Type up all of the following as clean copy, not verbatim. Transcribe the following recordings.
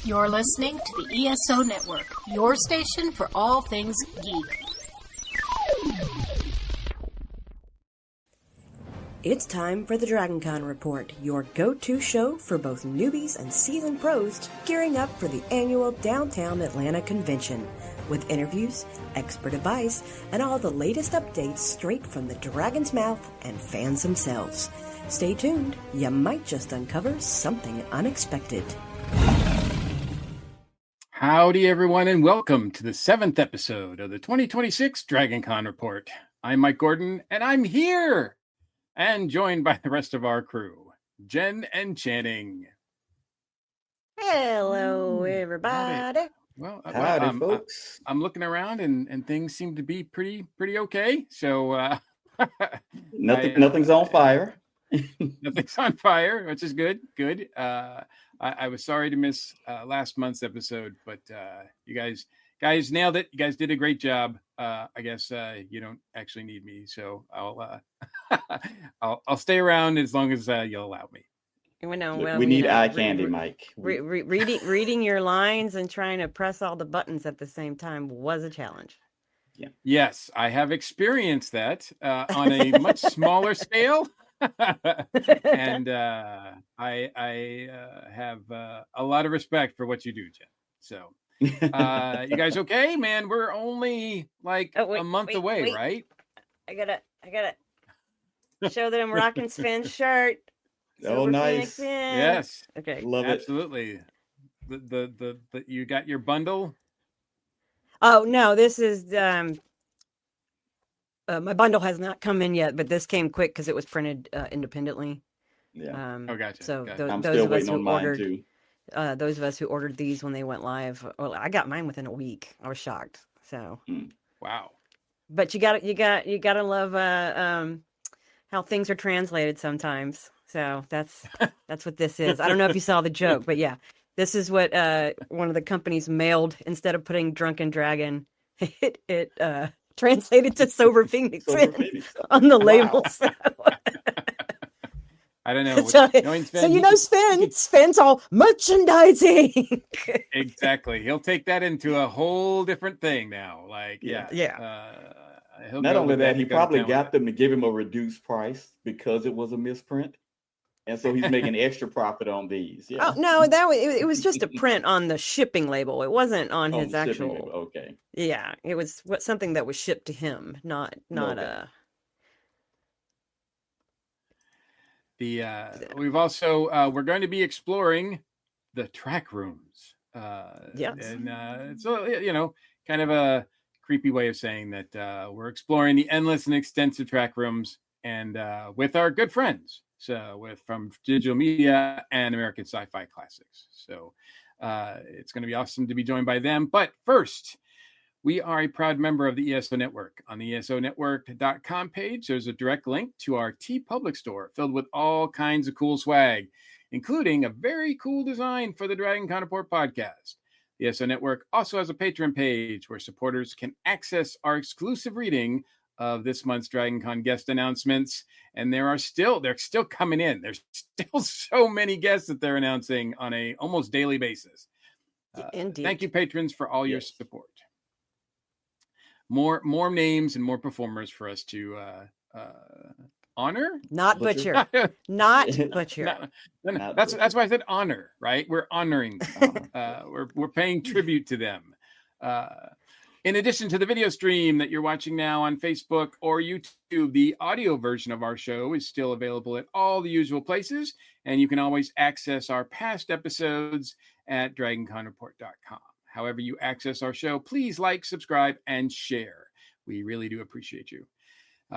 You're listening to the ESO Network, your station for all things geek. It's time for the DragonCon Report, your go-to show for both newbies and seasoned pros gearing up for the annual Downtown Atlanta Convention, with interviews, expert advice, and all the latest updates straight from the dragon's mouth and fans themselves. Stay tuned, you might just uncover something unexpected. Howdy everyone, and welcome to the 7th episode of the 2026 DragonCon Report. I'm Mike Gordon, and I'm here! And joined by the rest of our crew, Jen and Channing. Hello, everybody. Howdy, folks. I'm looking around, and things seem to be pretty okay. So nothing's on fire. Nothing's on fire, which is good. Good. I was sorry to miss last month's episode, but you guys nailed it. You guys did a great job. I guess you don't actually need me, so I'll I'll stay around as long as you'll allow me. We need eye candy, Mike. Reading your lines and trying to press all the buttons at the same time was a challenge. Yeah. Yes, I have experienced that on a much smaller scale. And I have a lot of respect for what you do, Jen. So you guys okay, man? We're only like a month away, right? I gotta show that I'm rocking Sven's shirt. Oh, nice. Yes. Okay. Love it. Absolutely. The you got your bundle? Oh no, this is my bundle has not come in yet, but this came quick because it was printed independently. Yeah. Gotcha. So I'm those still of us waiting on who mine ordered, too. those of us who ordered these when they went live, well, I got mine within a week. I was shocked. So, Wow. But you gotta love how things are translated sometimes. So that's what this is. I don't know if you saw the joke, but yeah, this is what one of the companies mailed instead of putting Drunken Dragon. It translated to Sober Phoenix on the label. So. I don't know. So you know Sven's all merchandising. Exactly. He'll take that into a whole different thing now. Like, yeah. Not only that, he probably got them to give him a reduced price because it was a misprint. And so he's making extra profit on these. Yeah. Oh no, it was just a print on the shipping label. It wasn't on his actual. Label. Okay. Yeah, it was something that was shipped to him, not okay. We've also we're going to be exploring the Trackrooms. Yes. And it's kind of a creepy way of saying that we're exploring the endless and extensive Trackrooms and with our good friends. So from Digital Media and American Sci-Fi Classics. So it's going to be awesome to be joined by them. But first, we are a proud member of the ESO Network. On the esonetwork.com page, there's a direct link to our TeePublic store filled with all kinds of cool swag, including a very cool design for the DragonCon Report podcast. The ESO Network also has a Patreon page where supporters can access our exclusive reading of this month's DragonCon guest announcements, and they're still coming in. There's still so many guests that they're announcing on a almost daily basis. Indeed. Thank you, patrons, for all your support. More names and more performers for us to honor. Not butcher. Not butcher. That's why I said honor. Right? We're honoring them. We're paying tribute to them. In addition to the video stream that you're watching now on Facebook or YouTube, the audio version of our show is still available at all the usual places, and you can always access our past episodes at DragonConReport.com. However you access our show, please like, subscribe, and share. We really do appreciate you.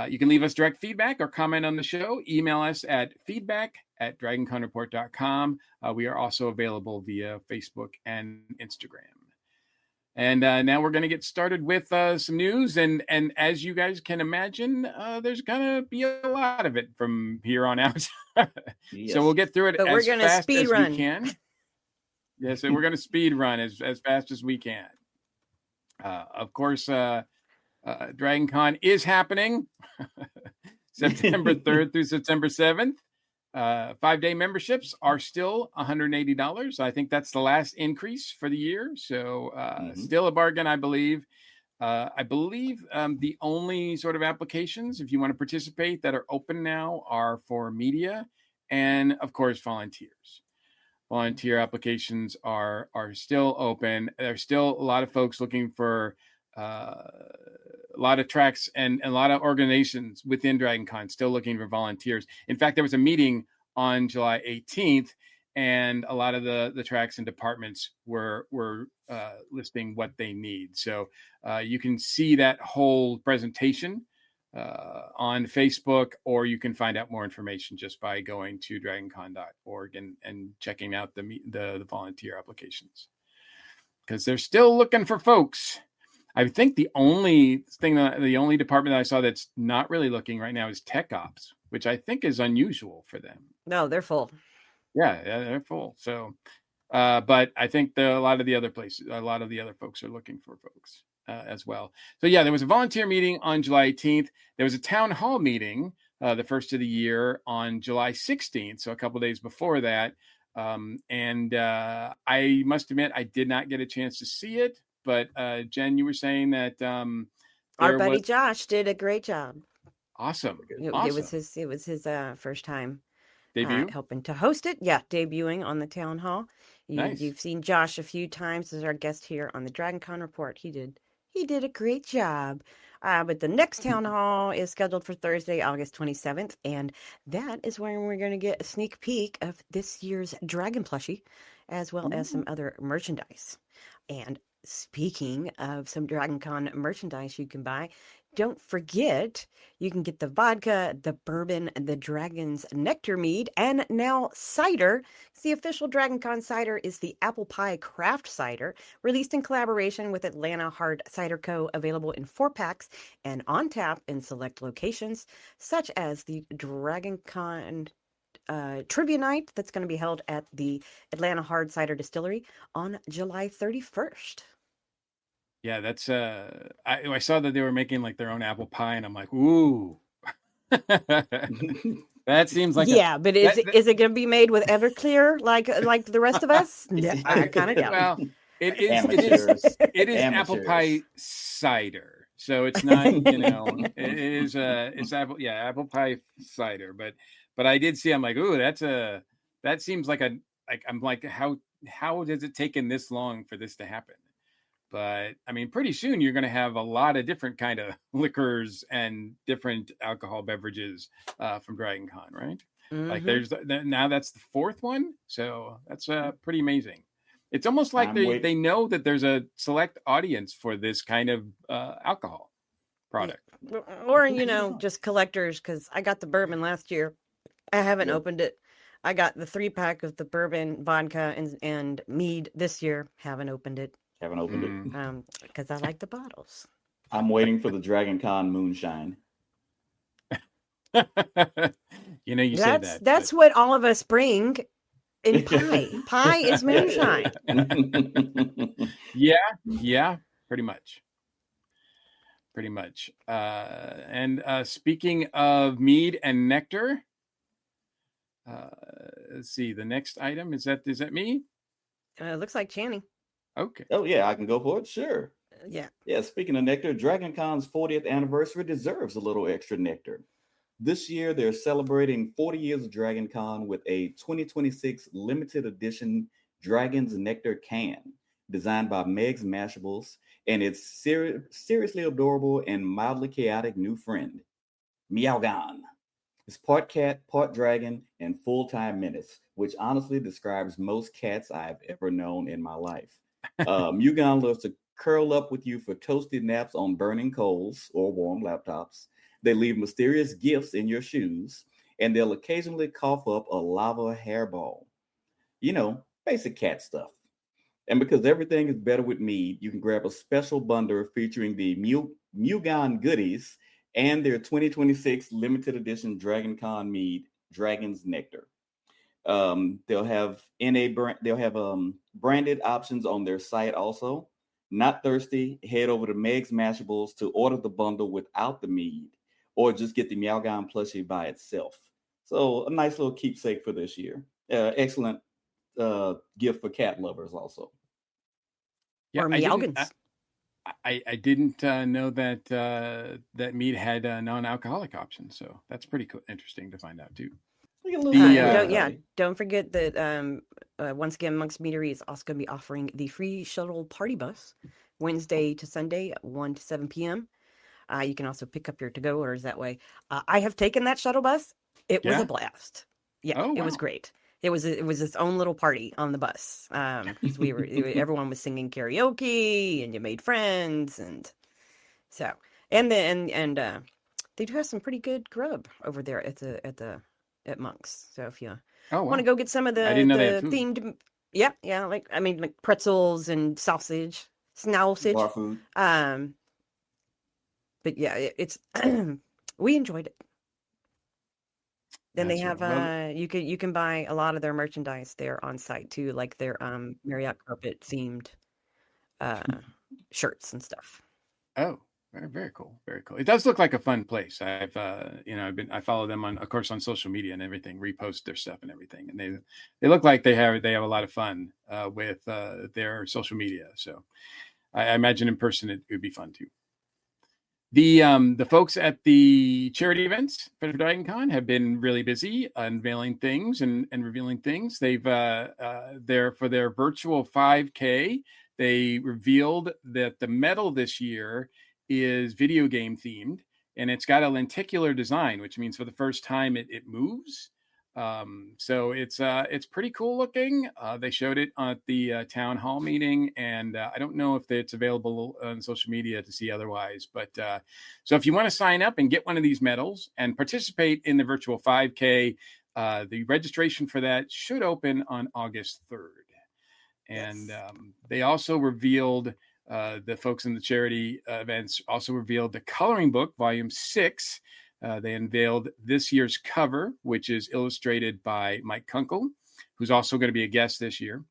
You can leave us direct feedback or comment on the show. Email us at feedback@DragonConReport.com. We are also available via Facebook and Instagram. And now we're going to get started with some news. And as you guys can imagine, there's going to be a lot of it from here on out. Yes. So we'll get through it as fast as run. we can. Yeah, so we're going to speed run as fast as we can. Of course, DragonCon is happening September 3rd through September 7th. 5-day memberships are still $180. I think that's the last increase for the year. So still a bargain, I believe. The only sort of applications, if you want to participate, that are open now are for media and, of course, volunteers. Volunteer applications are still open. There's still a lot of folks looking for a lot of tracks and a lot of organizations within DragonCon still looking for volunteers. In fact, there was a meeting on July 18th, and a lot of the tracks and departments were listing what they need. So you can see that whole presentation on Facebook, or you can find out more information just by going to dragoncon.org and checking out the volunteer applications, because they're still looking for folks. I think the only department that I saw that's not really looking right now is Tech Ops, which I think is unusual for them. No, they're full. Yeah, they're full. So, but I think a lot of the other folks are looking for folks as well. So yeah, there was a volunteer meeting on July 18th. There was a town hall meeting, the first of the year, on July 16th. So a couple of days before that. I must admit, I did not get a chance to see it. But Jen, you were saying that our buddy Josh did a great job. Awesome. It was his first time debut, helping to host it. Yeah, debuting on the town hall. Nice. You've seen Josh a few times as our guest here on the DragonCon Report. He did a great job. But the next town hall is scheduled for Thursday, August 27th, and that is when we're going to get a sneak peek of this year's Dragon plushie, as well as some other merchandise. And speaking of some DragonCon merchandise you can buy, don't forget you can get the vodka, the bourbon, the Dragon's Nectar mead, and now cider. The official DragonCon cider is the Apple Pie Craft Cider, released in collaboration with Atlanta Hard Cider Co., available in 4-packs and on tap in select locations, such as the DragonCon trivia night that's going to be held at the Atlanta Hard Cider Distillery on July 31st. Yeah, that's I saw that they were making like their own apple pie, and I'm like, ooh. That seems like but is it going to be made with Everclear like the rest of us? Yeah, I kind of doubt. Well, it is apple pie cider, so it's not, it's apple pie cider, but I did see, I'm like, ooh, that seems like I'm like, how has it taken this long for this to happen? But I mean, pretty soon you're going to have a lot of different kind of liquors and different alcohol beverages from DragonCon, right? Mm-hmm. Like now that's the 4th one, so that's pretty amazing. It's almost like they know that there's a select audience for this kind of alcohol product, or just collectors. Because I got the bourbon last year, I haven't opened it. I got the 3-pack of the bourbon, vodka, and mead this year. Haven't opened it. Because I like the bottles. I'm waiting for the DragonCon moonshine. You say that. That's what all of us bring in pie. Pie is moonshine. Yeah, pretty much. And speaking of mead and nectar, let's see. The next item is that me? It looks like Channing. Okay. Oh yeah, I can go for it. Sure. Yeah. Speaking of nectar, DragonCon's 40th anniversary deserves a little extra nectar. This year, they're celebrating 40 years of DragonCon with a 2026 limited edition Dragon's Nectar can, designed by Meg's Mashables, and its seriously adorable and mildly chaotic new friend, Meowgan. It's part cat, part dragon, and full-time menace, which honestly describes most cats I've ever known in my life. Meowgan loves to curl up with you for toasty naps on burning coals or warm laptops. They leave mysterious gifts in your shoes, and they'll occasionally cough up a lava hairball. Basic cat stuff. And because everything is better with mead, you can grab a special bundle featuring the Meowgan goodies and their 2026 limited edition DragonCon mead, Dragon's Nectar. They'll have branded options on their site also. Not thirsty? Head over to Meg's Mashables to order the bundle without the mead, or just get the Meowgan plushie by itself. So a nice little keepsake for this year. Excellent gift for cat lovers also. Yeah, Or I didn't. Meowgans. I didn't know that that mead had non-alcoholic options, so that's pretty cool, interesting to find out too. Don't forget that once again, Monk's Meadery is also going to be offering the free shuttle party bus Wednesday to Sunday at 1 to 7 p.m. You can also pick up your to-go orders that way. I have taken that shuttle bus. It was a blast. Yeah, it was great. It was its own little party on the bus because everyone was singing karaoke and you made friends and so and they do have some pretty good grub over there at Monk's. So if you want to go get some of the themed, like pretzels and sausage, Bar food. But yeah, it's we enjoyed it. Then they have you can buy a lot of their merchandise there on site too, like their Marriott carpet themed shirts and stuff. Oh, very, very cool. Very cool. It does look like a fun place. I follow them on social media and everything, repost their stuff and everything. And they look like they have a lot of fun with their social media. So I imagine in person it would be fun too. The folks at the charity events for Dragon Con have been really busy unveiling things and revealing things. They've for their virtual 5K, they revealed that the medal this year is video game themed, and it's got a lenticular design, which means for the first time it moves. So it's pretty cool looking. They showed it at the town hall meeting, and I don't know if it's available on social media to see otherwise. But so if you want to sign up and get one of these medals and participate in the virtual 5K, the registration for that should open on August 3rd. And they also revealed, the folks in the charity events also revealed the coloring book, volume 6. They unveiled this year's cover, which is illustrated by Mike Kunkel, who's also going to be a guest this year.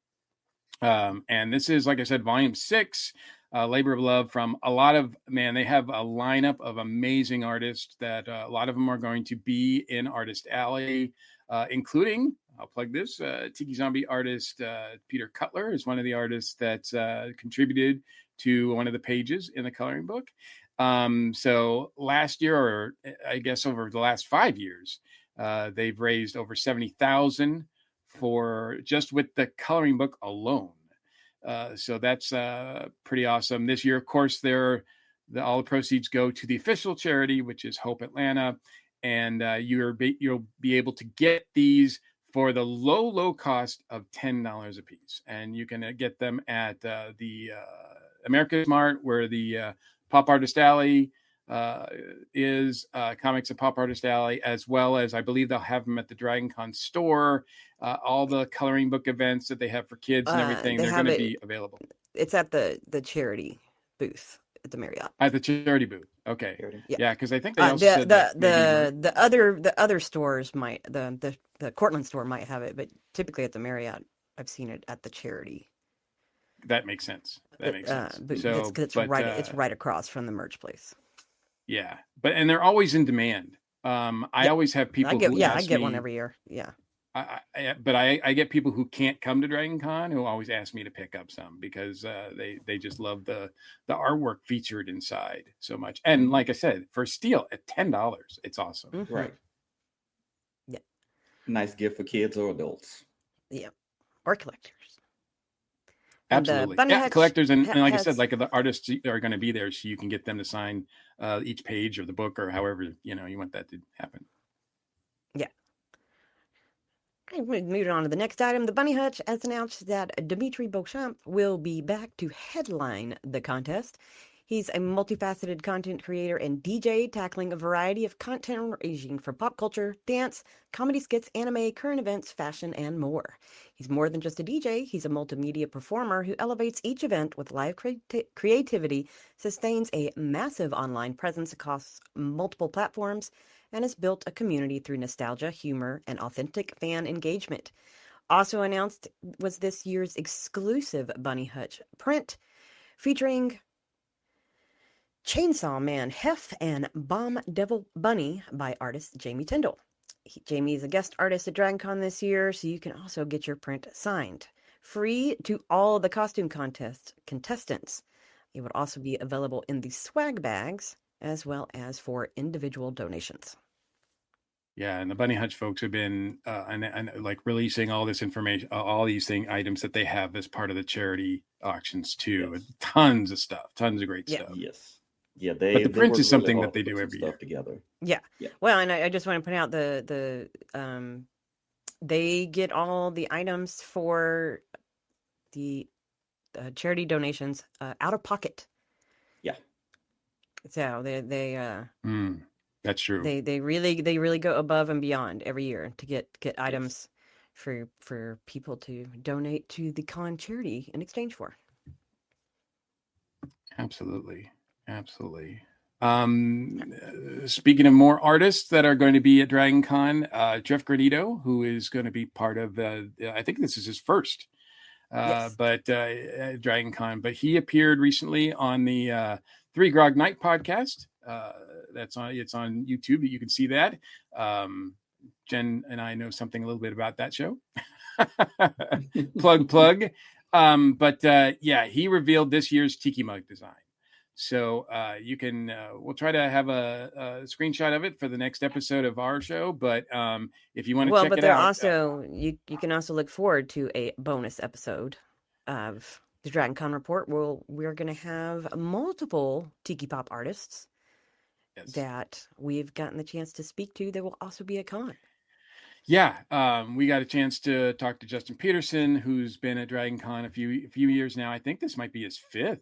And this is, like I said, volume 6, Labor of Love from they have a lineup of amazing artists that a lot of them are going to be in Artist Alley, including, I'll plug this, Tiki Zombie artist Peter Cutler is one of the artists that's contributed to one of the pages in the coloring book. So last year, or I guess over the last 5 years, they've raised over $70,000 for just with the coloring book alone. So that's pretty awesome. This year, of course, all the proceeds go to the official charity, which is Hope Atlanta, and you'll be able to get these for the low cost of $10 a piece, and you can get them at the American Smart, where the Pop Artist Alley is Comics at Pop Artist Alley, as well as I believe they'll have them at the Dragon Con store. All the coloring book events that they have for kids and everything, they're going to be available. It's at the charity booth at the Marriott. At the charity booth. Okay. Yeah, because I think they also said the other stores might, the Cortland store might have it, but typically at the Marriott, I've seen it at the charity. That makes sense. So, it's right across from the merch place. Yeah, and they're always in demand. I always have people. I get one every year. Yeah. I get people who can't come to Dragon Con who always ask me to pick up some because they just love the artwork featured inside so much. And like I said, for steal at $10, it's awesome. Mm-hmm. Right. Yeah. Nice gift for kids or adults. Yeah. Or collectors. Absolutely. Collectors. And like I said, like the artists are going to be there, so you can get them to sign each page of the book or however, you want that to happen. Yeah. Moving on to the next item. The Bunny Hutch has announced that Dimitri Beauchamp will be back to headline the contest. He's a multifaceted content creator and DJ, tackling a variety of content ranging from pop culture, dance, comedy skits, anime, current events, fashion, and more. He's more than just a DJ. He's a multimedia performer who elevates each event with live creativity, sustains a massive online presence across multiple platforms, and has built a community through nostalgia, humor, and authentic fan engagement. Also announced was this year's exclusive Bunny Hutch print, featuring Chainsaw Man Hef and Bomb Devil Bunny by artist Jamie Tyndall. Jamie is a guest artist at DragonCon this year, so you can also get your print signed. Free to all the costume contest contestants. It would also be available in the swag bags as well as for individual donations. Yeah, and the Bunny Hutch folks have been and like releasing all this information, all these items that they have as part of the charity auctions too. Yes. Tons of stuff, tons of great stuff. Yes. Yeah, but the print is something really that they do every year together. Yeah. Well, and I just want to point out they get all the items for the charity donations out of pocket. Yeah. So they that's true. They really go above and beyond every year to get items for people to donate to the con charity in exchange for. Absolutely. Speaking of more artists that are going to be at DragonCon, Jeff Granito, who is going to be part of I think this is his first DragonCon, but he appeared recently on the Three Grog Night podcast. It's on YouTube. You can see that. Jen and I know something a little bit about that show. plug. He revealed this year's Tiki Mug design. So you can, we'll try to have a screenshot of it for the next episode of our show. But if you want to check it out. Also, you can also look forward to a bonus episode of the DragonCon Report. We're going to have multiple Tiki Pop artists that we've gotten the chance to speak to. They will also be at con. Yeah, we got a chance to talk to Justin Peterson, who's been at DragonCon a few years now. I think this might be his fifth.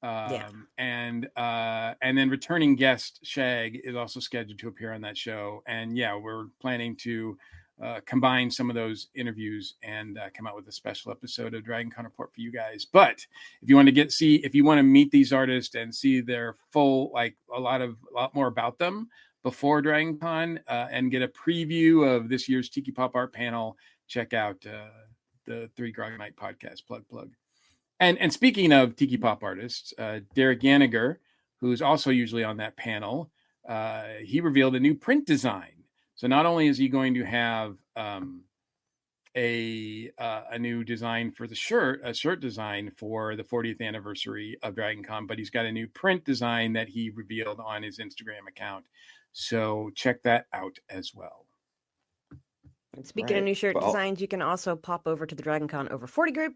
And then returning guest Shag is also scheduled to appear on that show. And yeah, we're planning to combine some of those interviews and come out with a special episode of DragonCon Report for you guys. But if you want to meet these artists and see their full, like a lot more about them before DragonCon and get a preview of this year's Tiki Pop Art panel, check out the Three Grog Night podcast. Plug. And speaking of Tiki Pop artists, Derek Yaniger, who's also usually on that panel, he revealed a new print design. So not only is he going to have a new design for the shirt, a shirt design for the 40th anniversary of DragonCon, but he's got a new print design that he revealed on his Instagram account. So check that out as well. And speaking of new shirt designs, you can also pop over to the DragonCon Over 40 group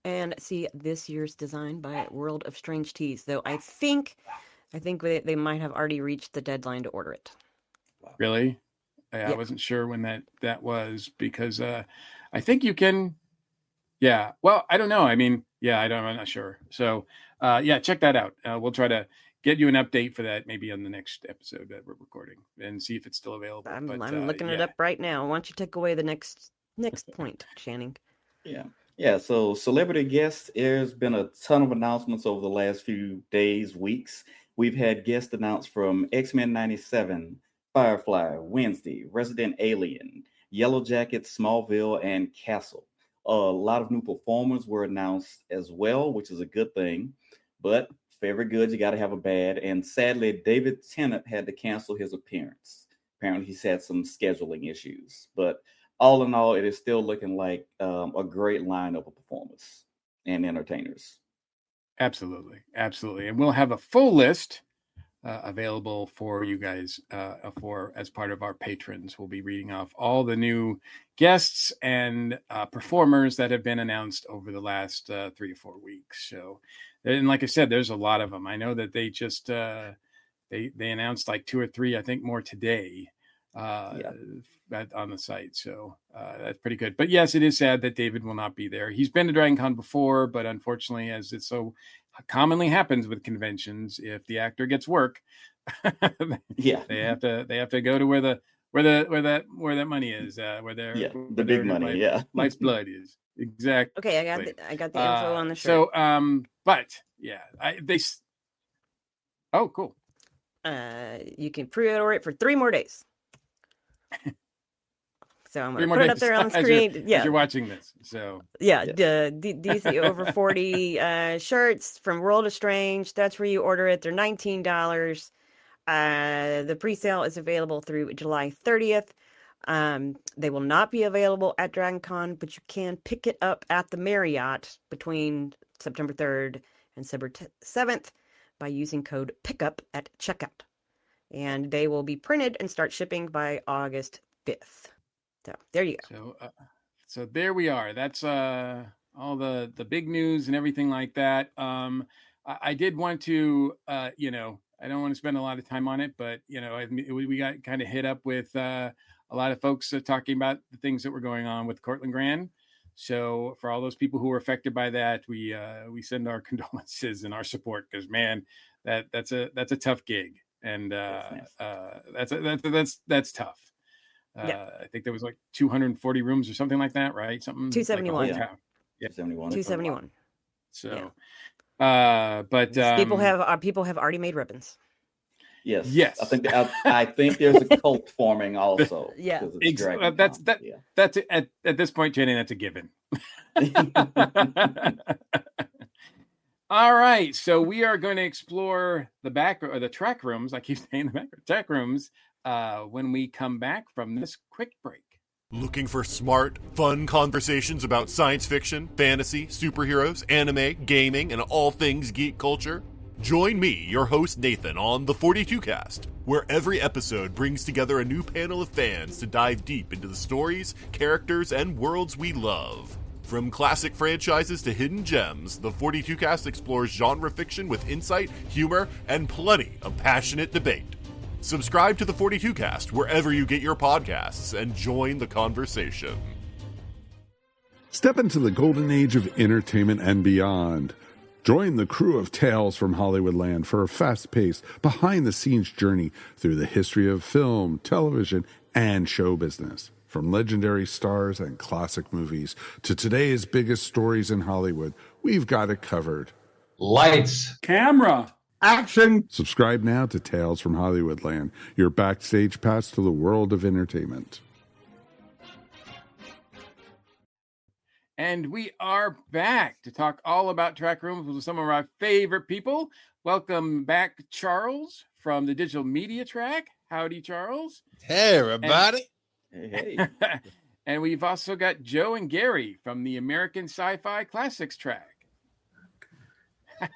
and see this year's design by World of Strange Tees. Though I think they might have already reached the deadline to order it. Really? I wasn't sure when that was, because I think you can. Yeah. Well, I don't know. I mean, I'm not sure. So check that out. We'll try to get you an update for that maybe on the next episode that we're recording and see if it's still available. I'm looking it up right now. Why don't you take away the next point, Channing? Yeah, so celebrity guests, there's been a ton of announcements over the last few days, weeks. We've had guests announced from X-Men 97, Firefly, Wednesday, Resident Alien, Yellow Jackets, Smallville, and Castle. A lot of new performers were announced as well, which is a good thing. But for every good, you got to have a bad. And sadly, David Tennant had to cancel his appearance. Apparently, he's had some scheduling issues. But all in all, it is still looking like a great lineup of performers and entertainers. Absolutely. And we'll have a full list available for you guys as part of our patrons. We'll be reading off all the new guests and performers that have been announced over the last 3 to 4 weeks. So, and like I said, there's a lot of them. I know that they just they announced like 2 or 3, I think, more today on the site. So that's pretty good. But yes, it is sad that David will not be there. He's been to DragonCon before, but unfortunately, as it so commonly happens with conventions, if the actor gets work, they have to go to where that money is, the big money, life's blood is. Exactly. Okay, I got the info on the shirt. Oh, cool. You can pre-order it for 3 more days. So I'm going to put it up there on the screen. As you're watching this. So the DC Over 40 shirts from World of Strange. That's where you order it. They're $19. The pre-sale is available through July 30th. They will not be available at DragonCon, but you can pick it up at the Marriott between September 3rd and September 7th by using code PICKUP at checkout. And they will be printed and start shipping by August 5th. So there you go. So there we are. That's all the big news and everything like that. I did want to, I don't want to spend a lot of time on it, but we got kind of hit up with a lot of folks talking about the things that were going on with Cortland Grand. So for all those people who were affected by that, we send our condolences and our support, because man, that's a tough gig, and that's tough. I think there was like 240 rooms or something like that, right? Something 271. Like 271. So, but people have already made ribbons. Yes. I think there's a cult forming also. Yeah, that's at this point, Jenny, that's a given. All right, so we are going to explore the track rooms. I keep saying the track rooms when we come back from this quick break. Looking for smart, fun conversations about science fiction, fantasy, superheroes, anime, gaming, and all things geek culture? Join me, your host Nathan, on the 42 Cast, where every episode brings together a new panel of fans to dive deep into the stories, characters, and worlds we love. From classic franchises to hidden gems, the 42 Cast explores genre fiction with insight, humor, and plenty of passionate debate. Subscribe to the 42 Cast wherever you get your podcasts and join the conversation. Step into the golden age of entertainment and beyond. Join the crew of Tales from Hollywoodland for a fast-paced, behind-the-scenes journey through the history of film, television, and show business. From legendary stars and classic movies to today's biggest stories in Hollywood, we've got it covered. Lights. Camera. Action! Subscribe now to Tales from Hollywoodland, your backstage pass to the world of entertainment. And we are back to talk all about track rooms with some of our favorite people. Welcome back, Charles, from the Digital Media Track. Howdy, Charles. Hey, everybody. Hey. And we've also got Joe and Gary from the American Sci-Fi Classics Track.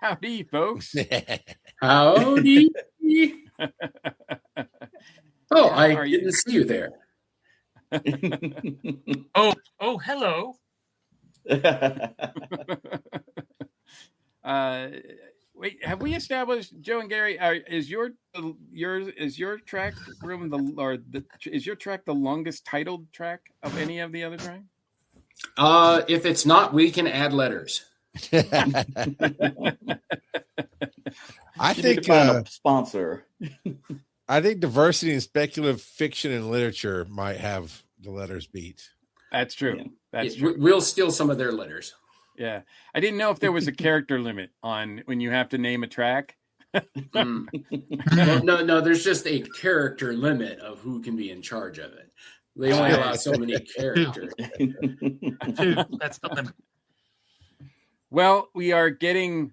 Howdy, folks. Howdy. Oh, I didn't see you there. Oh, hello. Wait, have we established, Joe and Gary, is your track room is your track the longest titled track of any of the other track? If it's not, we can add letters. I think find a sponsor. I think diversity in speculative fiction and literature might have the letters beat. That's true. Yeah. That's true. We'll steal some of their letters. Yeah. I didn't know if there was a character limit on when you have to name a track. Well, no, there's just a character limit of who can be in charge of it. They only allow so many characters. That's the limit. Well, we are getting,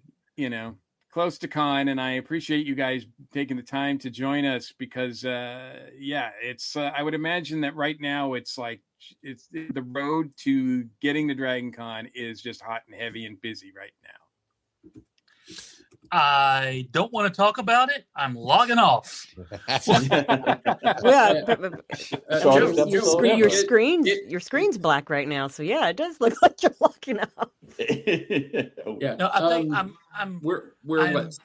close to con, and I appreciate you guys taking the time to join us because, it's. I would imagine that right now it's the road to getting to Dragon Con is just hot and heavy and busy right now. I don't want to talk about it. I'm logging off. Your screen's black right now, so yeah, it does look like you're logging off. Yeah, no, I think we're what?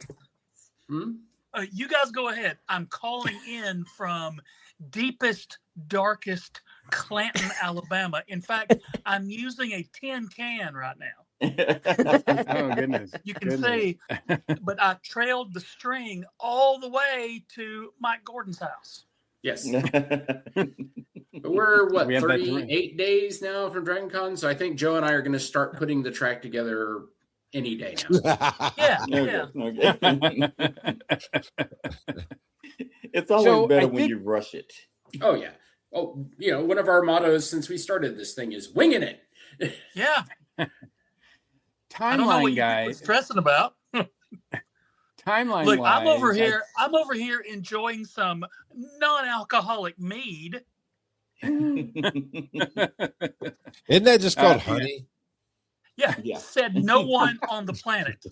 You guys go ahead. I'm calling in from deepest, darkest Clanton, Alabama. In fact, I'm using a tin can right now. Oh, goodness. You can see, but I trailed the string all the way to Mike Gordon's house. Yes. We're 38 days now from Dragon Con, so I think Joe and I are going to start putting the track together any day now. Yeah. It's always better when you rush it. Oh, yeah. Oh, one of our mottos since we started this thing is winging it. Yeah. Timeline, I don't know what guys. you were stressing about. Timeline. Look, I'm over here enjoying some non-alcoholic mead. Isn't that just called Yeah. honey? Yeah, Yeah. said no one on the planet.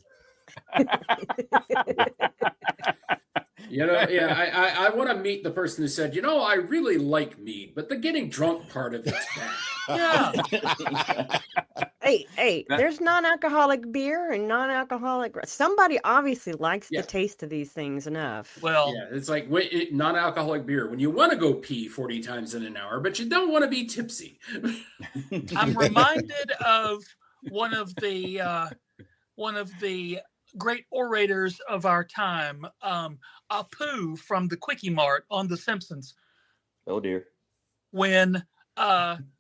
I want to meet the person who said, I really like mead, but the getting drunk part of it's bad. Yeah. Hey, there's non-alcoholic beer and non-alcoholic. Somebody obviously likes the taste of these things enough. Well, Yeah, it's like non-alcoholic beer when you want to go pee 40 times in an hour, but you don't want to be tipsy. I'm reminded of one of the great orators of our time, Apu from the Quickie Mart on The Simpsons. Oh dear. When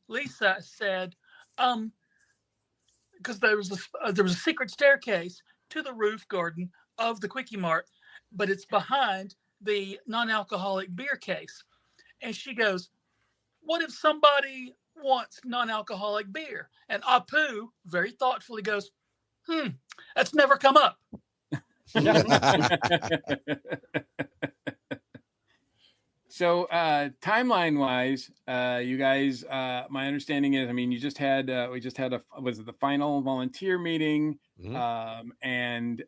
Lisa said, because there was a secret staircase to the roof garden of the Quickie Mart, but it's behind the non-alcoholic beer case. And she goes, what if somebody wants non-alcoholic beer? And Apu very thoughtfully goes, that's never come up. So timeline wise, you guys, my understanding is, I mean, you just had, was it the final volunteer meeting? Mhm. And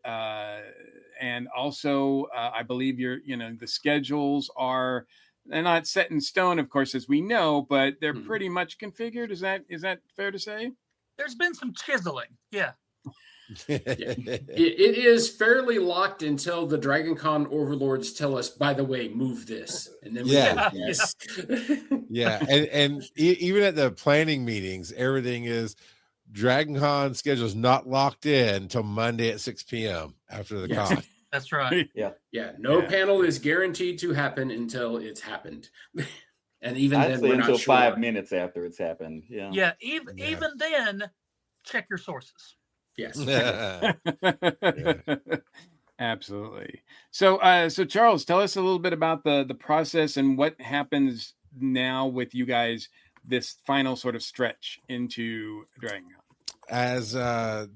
also I believe the schedules they're not set in stone, of course, as we know, but they're pretty much configured. Is that fair to say? There's been some chiseling. Yeah. It is fairly locked until the Dragon Con overlords tell us, by the way, move this. And then yes. Yeah. And even at the planning meetings, everything is Dragon Con schedule is not locked in until Monday at 6 p.m. after the con. That's right. Yeah. No panel is guaranteed to happen until it's happened. And even I'd then, say we're until not sure. 5 minutes after it's happened. Yeah. Yeah. Even then, check your sources. Yes. Absolutely. So Charles, tell us a little bit about the process and what happens now with you guys this final sort of stretch into Dragon Con. As a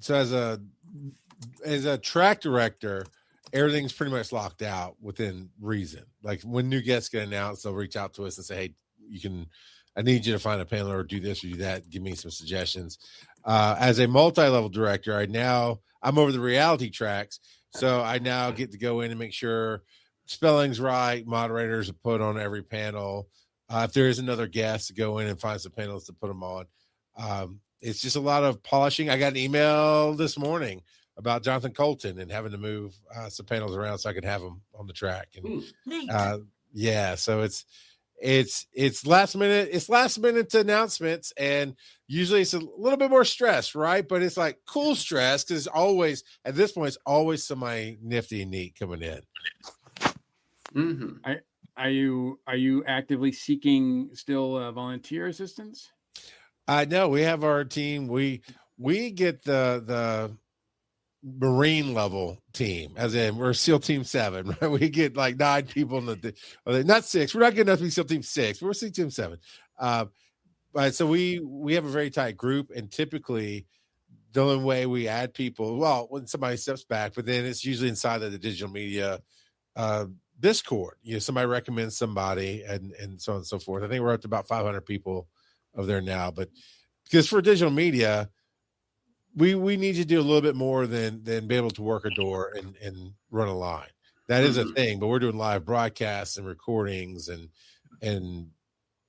track director, everything's pretty much locked out within reason. Like when new guests get announced, they'll reach out to us and say, hey, I need you to find a panel or do this or do that. Give me some suggestions. As a multi-level director, I'm over the reality tracks. So I now get to go in and make sure spelling's right. Moderators are put on every panel. If there is another guest, to go in and find some panels to put them on. It's just a lot of polishing. I got an email this morning about Jonathan Colton and having to move some panels around so I could have them on the track. And so it's last minute announcements, and usually it's a little bit more stress, right? But it's like cool stress because always at this point it's always somebody nifty and neat coming in. Mm-hmm. Are you actively seeking still volunteer assistance? No, we have our team. We get the Marine level team, as in we're SEAL Team 7, right? We get like 9 people not 6. We're not good enough to be SEAL Team 6, but we're SEAL Team 7. But so we have a very tight group, and typically the only way we add people, well, when somebody steps back, but then it's usually inside of the digital media Discord. Somebody recommends somebody, and so on and so forth. I think we're up to about 500 people over there now, but because for digital media, we need to do a little bit more than be able to work a door and run a line. That is a thing, but we're doing live broadcasts and recordings and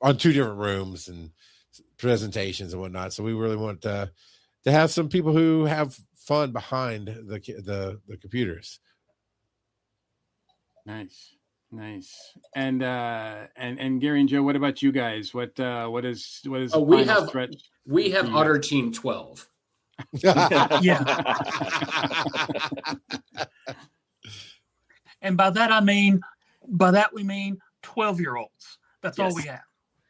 on 2 different rooms and presentations and whatnot. So we really want to have some people who have fun behind the computers. Nice. And Gary and Joe, what about you guys? What is we have Otter Team 12. Yeah. And by that we mean 12-year-olds. That's all we have.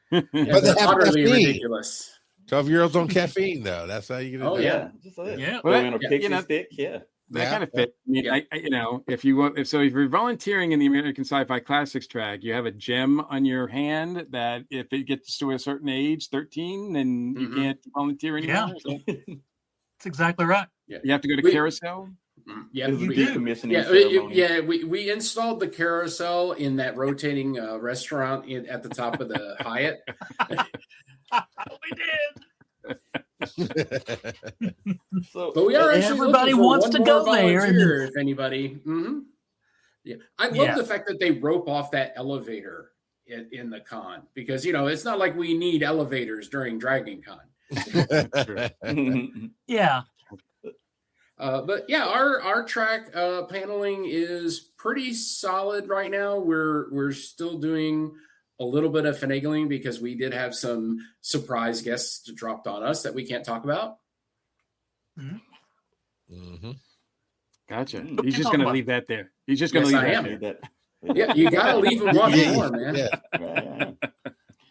But they have utterly caffeine. Ridiculous. 12-year-olds on caffeine, though. That's how you get it. Oh, yeah. Just like Yeah. throw in a pixie stick. Yeah. That kind of fits. I mean, if you're volunteering in the American Sci-Fi Classics track, you have a gem on your hand that if it gets to a certain age, 13, then you can't volunteer anymore. Yeah. That's exactly right. Yeah. You have to go to carousel. Yeah, This is you the do. decommissioning ceremony. We installed the carousel in that rotating restaurant at the top of the Hyatt. We did. But we are actually everybody looking for wants one to more go there. volunteer, if anybody. Mm-hmm. Yeah, I love the fact that they rope off that elevator in the con, because it's not like we need elevators during Dragon Con. Yeah. But yeah, our track paneling is pretty solid right now. We're still doing a little bit of finagling because we did have some surprise guests dropped on us that we can't talk about. Mm-hmm. Gotcha. He's just going to leave that there. He's just going to leave that there. Yeah, you got to leave him wanting more, man. Yeah.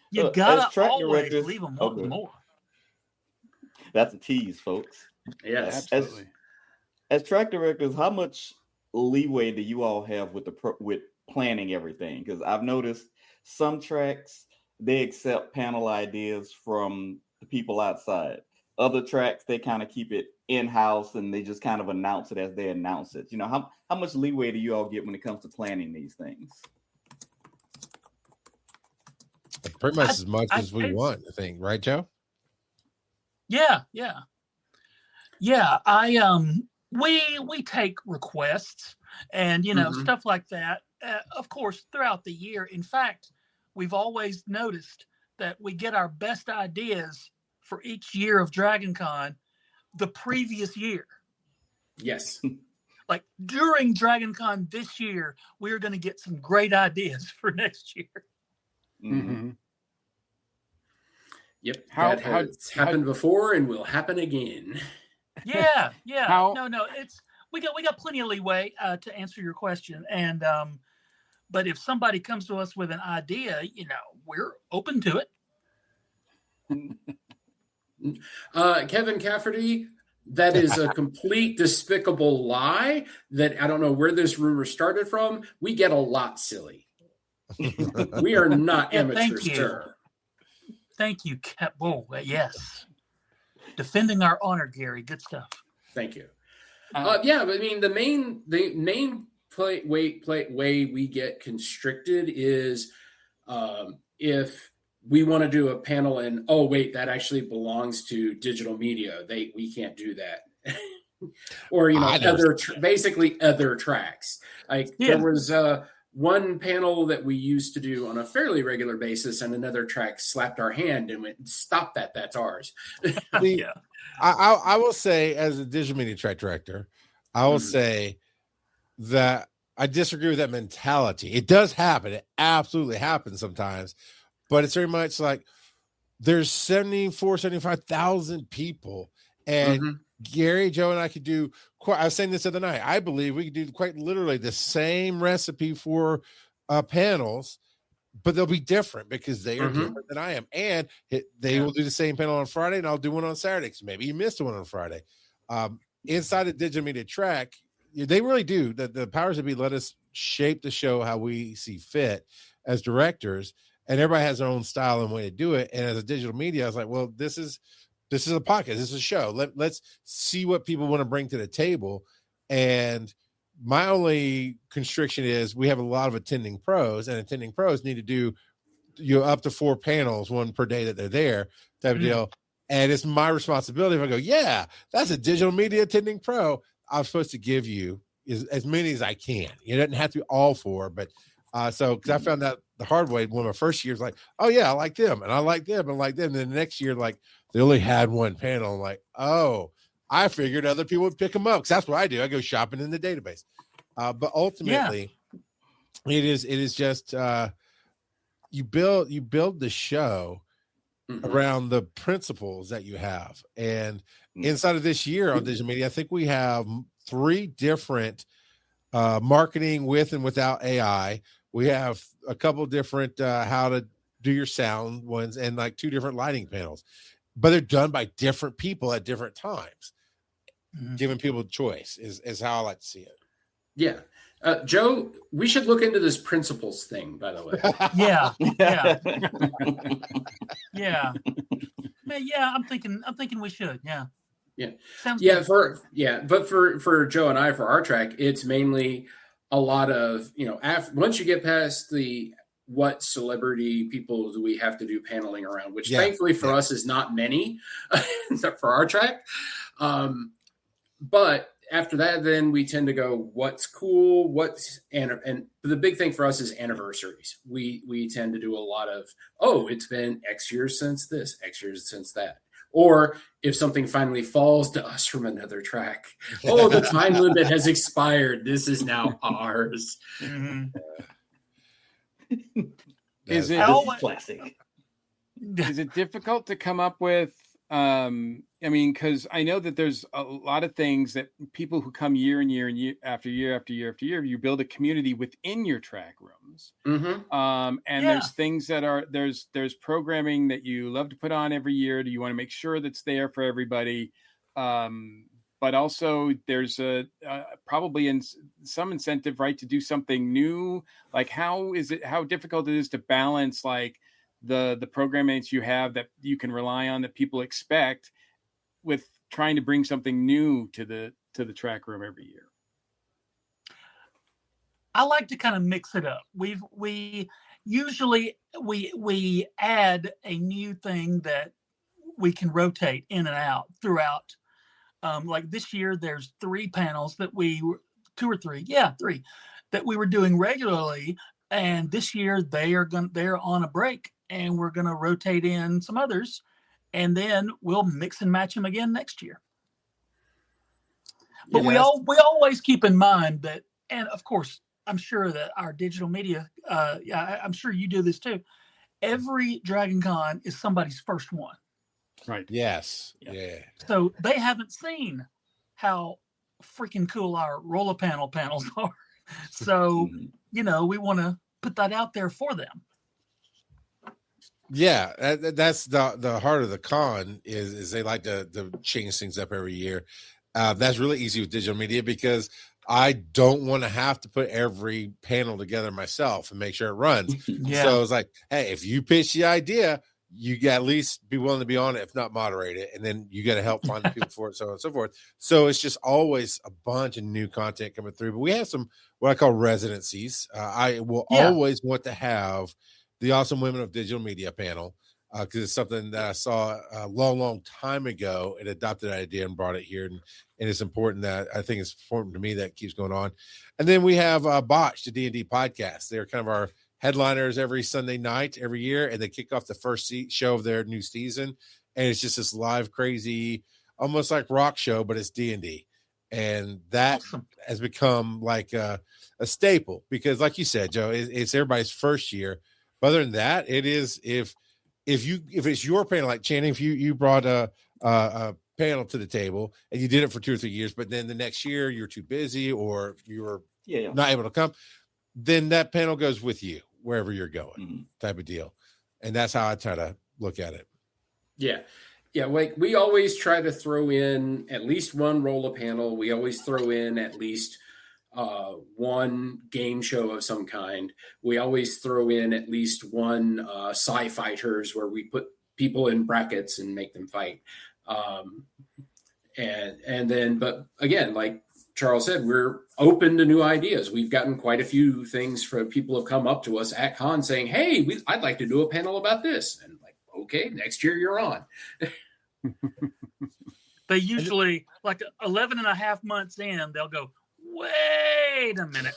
You got to always leave them wanting more. That's a tease, folks. Yes, absolutely. As track directors, how much leeway do you all have with planning everything? Because I've noticed some tracks, they accept panel ideas from the people outside. Other tracks, they kind of keep it in-house and they just kind of announce it as they announce it. How much leeway do you all get when it comes to planning these things? Pretty much as much as we want, I think, right, Joe? Yeah. We take requests and stuff like that. Of course, throughout the year. In fact, we've always noticed that we get our best ideas for each year of Dragon Con the previous year. Yes. Like during Dragon Con this year, we're going to get some great ideas for next year. Mm-hmm. Yep. That has happened before and will happen again. Yeah. No, it's we got plenty of leeway to answer your question, and but if somebody comes to us with an idea, we're open to it. Kevin Cafferty, that is a complete despicable lie. That I don't know where this rumor started from. We get a lot silly. We are not amateurs, sir. Thank you, yes. Defending our honor, Gary. Good stuff. Thank you. Yeah, but I mean, the main way we get constricted is if we want to do a panel and that actually belongs to digital media. We can't do that. Or basically other tracks. There was one panel that we used to do on a fairly regular basis, and another track slapped our hand and went, "Stop that! That's ours." Yeah. I will say, as a digital media track director, I will say that I disagree with that mentality. It does happen. It absolutely happens sometimes, but it's very much like there's 75,000 people, and Gary, Joe, and I could do I was saying this the other night. I believe we could do quite literally the same recipe for panels, but they'll be different because they are different than I am. And they will do the same panel on Friday, and I'll do one on Saturday. So maybe you missed one on Friday. Inside the digital media track, they really do. The powers that be let us shape the show how we see fit as directors, and everybody has their own style and way to do it. And as a digital media, I was like, well, this is a podcast. This is a show. Let's see what people want to bring to the table. And my only constriction is we have a lot of attending pros, and attending pros need to do up to 4 panels, one per day that they're there, type of deal. And it's my responsibility if I go, yeah, that's a digital media attending pro. I'm supposed to give you as many as I can. It doesn't have to be all 4, but because I found that the hard way. One of my first years, like, oh yeah, I like them, and I like them, and I like them. And then the next year, like, they only had one panel. I'm like, oh, I figured other people would pick them up because that's what I do. I go shopping in the database. But ultimately, it is just you build the show around the principles that you have. And inside of this year on digital media, I think we have 3 different marketing with and without AI. We have a couple different how to do your sound ones, and like 2 different lighting panels, but they're done by different people at different times. Giving people choice is how I like to see it. Yeah. Joe, we should look into this principles thing, by the way. Yeah. Yeah, I'm thinking we should. Yeah. Yeah. Sounds Yeah. good. But for Joe and I, for our track, it's mainly a lot of, once you get past what celebrity people do we have to do paneling around, which thankfully for us is not many for our track. But after that, then we tend to go, what's cool? And the big thing for us is anniversaries. We tend to do a lot of, it's been X years since this, X years since that. Or if something finally falls to us from another track, the time limit has expired. This is now ours. Mm-hmm. Is it classic? Is it difficult to come up with? Because I know that there's a lot of things that people who come year and year and year after year after year after year, you build a community within your track rooms. Mm-hmm. There's things that are there's programming that you love to put on every year. Do you want to make sure that's there for everybody? But also there's probably some incentive, right, to do something new. Like how difficult it is to balance like the programming you have that you can rely on that people expect with trying to bring something new to the track room every year. I like to kind of mix it up. We usually add a new thing that we can rotate in and out throughout. Like this year, there's 3 panels that 2 or 3, 3 that we were doing regularly, and this year they're on a break, and we're gonna rotate in some others, and then we'll mix and match them again next year. But we always keep in mind that, and of course, I'm sure that our digital media, I'm sure you do this too. Every Dragon Con is somebody's first one. Right. Yes. Yeah. So they haven't seen how freaking cool our roller panels are. So, we want to put that out there for them. Yeah, that's the heart of the con is they like to change things up every year. That's really easy with digital media because I don't want to have to put every panel together myself and make sure it runs. So it's like, hey, if you pitch the idea, you got at least be willing to be on it, if not moderate it, and then you got to help find the people for it, so on and so forth. So it's just always a bunch of new content coming through. But we have some what I call residencies. I will always want to have the Awesome Women of Digital Media panel because it's something that I saw a long time ago and adopted that idea and brought it here. And it's important that I think it's important to me that keeps going on. And then we have Botch, the D&D podcast. They're kind of our headliners every Sunday night, every year. And they kick off the first show of their new season. And it's just this live, crazy, almost like rock show, but it's D&D. And that has become like a staple because like you said, Joe, it's everybody's first year. But other than that, it is if it's your panel, like Channing, if you brought a panel to the table and you did it for 2 or 3 years, but then the next year you're too busy or you're not able to come, then that panel goes with you wherever you're going, type of deal. And that's how I try to look at it. Yeah. Yeah. Like we always try to throw in at least one roller panel. We always throw in at least one game show of some kind. We always throw in at least one Sci-Fighters where we put people in brackets and make them fight. And then, but again, like Charles said, we're open to new ideas. We've gotten quite a few things from people have come up to us at con saying, hey, I'd like to do a panel about this. And like, okay, next year you're on. They usually like 11 and a half months in, they'll go, wait a minute.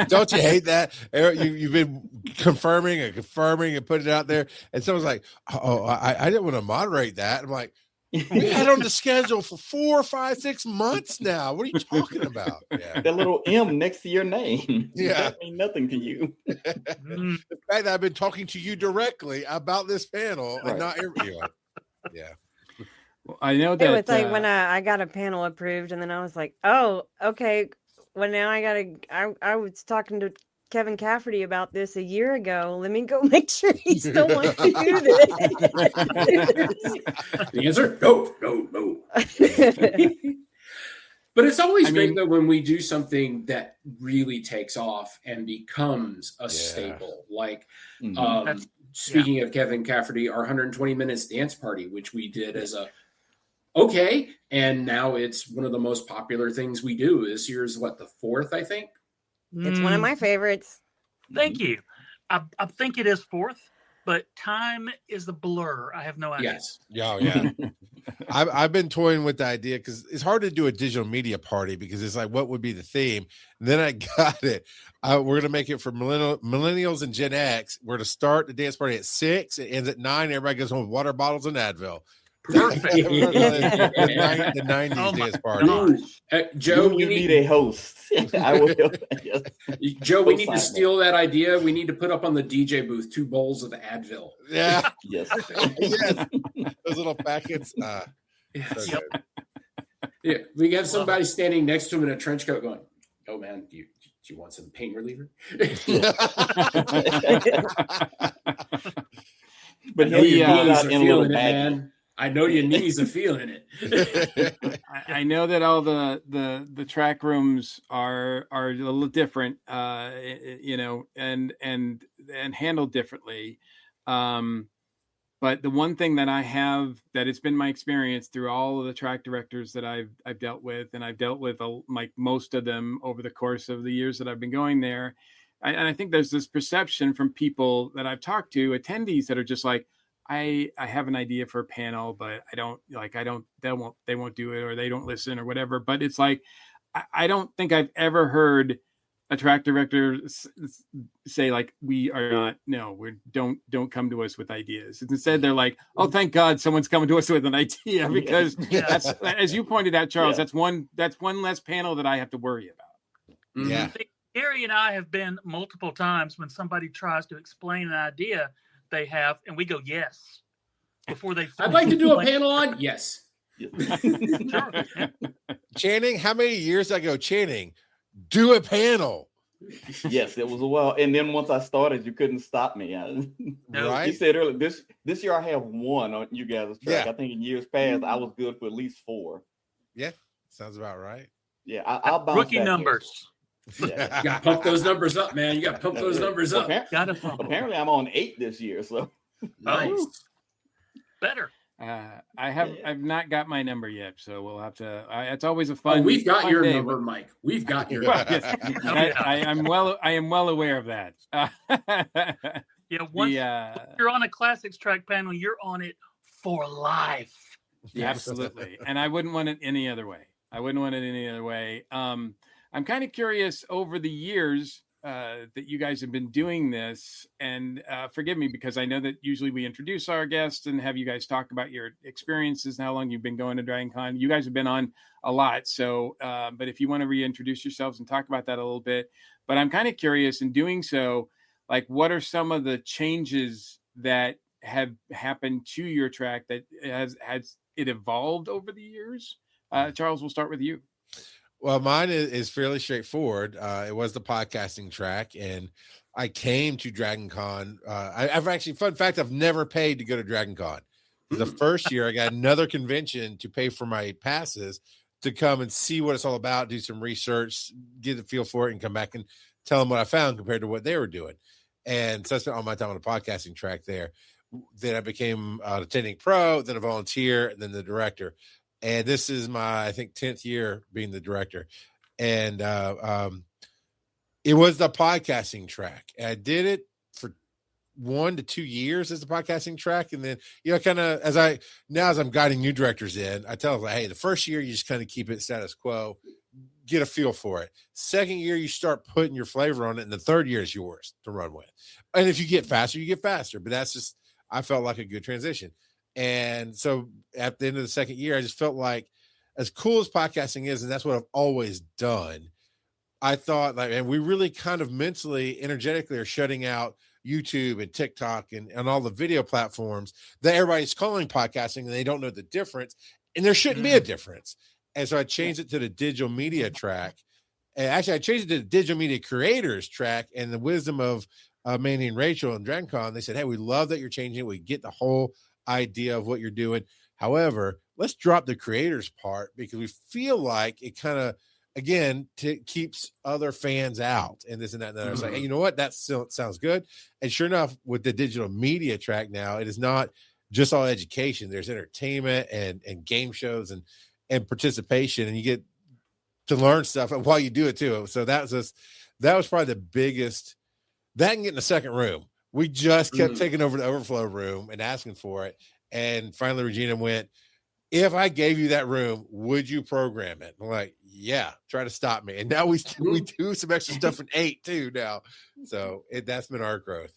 Don't you hate that? You've been confirming and putting it out there. And someone's like, I didn't want to moderate that. I'm like, we had on the schedule for 4, 5, 6 months now. What are you talking about? Yeah. That little M next to your name. Yeah. That means nothing to you. The fact that I've been talking to you directly about this panel and not everyone. Yeah. Well, I know that it was like when I got a panel approved, and then I was like, "Oh, okay. Well, now I was talking to Kevin Cafferty about this a year ago. Let me go make sure he still wants to do this." The answer: no. But it's always great though when we do something that really takes off and becomes a staple. Like, speaking of Kevin Cafferty, our 120 Minutes dance party, which we did as a okay. And now it's one of the most popular things we do. This year's the 4th, I think. It's one of my favorites. Thank you. I think it is 4th, but time is a blur. I have no idea. Yes. Oh, yeah. I've been toying with the idea because it's hard to do a digital media party because it's like, what would be the theme? And then I got it. We're going to make it for millennials and Gen X. We're to start the dance party at 6. It ends at 9. Everybody goes home with water bottles and Advil. Perfect. the 90s dance party. Joe, you need a host. I will. Yes. Joe, we need to steal that idea. We need to put up on the DJ booth 2 bowls of Advil. Yeah. Yes. Yes. Those little packets. Yes. So yeah, we have somebody standing next to him in a trench coat going, "Oh man, do you want some pain reliever?" But your knees are in a little feeling it, bag. man. I know your knees are feeling it. I know that all the track rooms are a little different, and handled differently. But the one thing that it's been my experience through all of the track directors that I've dealt with, and I've dealt with like most of them over the course of the years that I've been going there. And I think there's this perception from people that I've talked to, attendees, that are just like, I have an idea for a panel, but they won't do it, or they don't listen or whatever. But it's like, I don't think I've ever heard a track director say like, don't come to us with ideas. Instead, they're like, oh, thank God someone's coming to us with an idea, because that's, as you pointed out, Charles, that's one less panel that I have to worry about. Yeah. Gary and I have been multiple times when somebody tries to explain an idea they have, and we go, yes, before they. I'd like to do a panel on yes. Channing, how many years ago, Channing, do a panel? Yes, it was a while. And then once I started, you couldn't stop me. Right? You said earlier, this year I have 1 on you guys' track. Yeah. I think in years past, I was good for at least 4. Yeah, sounds about right. Yeah, I'll bounce rookie back numbers. Yeah. You got to pump those numbers up, man. You got to pump those numbers up. Apparently, I'm on 8 this year. So nice. Better. I've not got my number yet, so we'll have to. It's always a fun. We've got your day, number, Mike. We've got your number. I am well aware of that. Once you're on a classics track panel, you're on it for life. Yeah, absolutely, and I wouldn't want it any other way. I'm kind of curious over the years that you guys have been doing this, and forgive me, because I know that usually we introduce our guests and have you guys talk about your experiences and how long you've been going to Dragon Con. You guys have been on a lot, so but if you want to reintroduce yourselves and talk about that a little bit. But I'm kind of curious in doing so, like, what are some of the changes that have happened to your track that has it evolved over the years? Charles, we'll start with you. Well, mine is fairly straightforward. It was the podcasting track, and I came to Dragon Con. I've actually, fun fact, I've never paid to go to Dragon Con. The first year, I got another convention to pay for my passes to come and see what it's all about, do some research, get a feel for it, and come back and tell them what I found compared to what they were doing. And so I spent all my time on the podcasting track there. Then I became an attending pro, then a volunteer, and then the director. And this is my, I think, 10th year being the director. And it was the podcasting track. And I did it for 1 to 2 years as the podcasting track. And then, kind of as I'm guiding new directors in, I tell them, hey, the first year, you just kind of keep it status quo, get a feel for it. Second year, you start putting your flavor on it. And the third year is yours to run with. And if you get faster, you get faster. But that's just, I felt like a good transition. And so at the end of the second year, I just felt like, as cool as podcasting is, and that's what I've always done, I thought, like, and we really kind of mentally, energetically are shutting out YouTube and TikTok and all the video platforms that everybody's calling podcasting, and they don't know the difference. And there shouldn't be a difference. And so I changed it to the digital media track. And actually, I changed it to the digital media creators track, and the wisdom of Mandy and Rachel and DragonCon, they said, hey, we love that you're changing it. We get the whole idea of what you're doing. However, let's drop the creators part, because we feel like it kind of, again, keeps other fans out and this and that. And then I was like, hey, you know what? That still sounds good. And sure enough, with the digital media track now, it is not just all education. There's entertainment and game shows and participation, and you get to learn stuff while you do it too. So that was probably the biggest. That and getting a second room. We just kept taking over the overflow room and asking for it. And finally, Regina went, if I gave you that room, would you program it? I'm like, yeah, try to stop me. And now we do some extra stuff in 8 too now. So that's been our growth.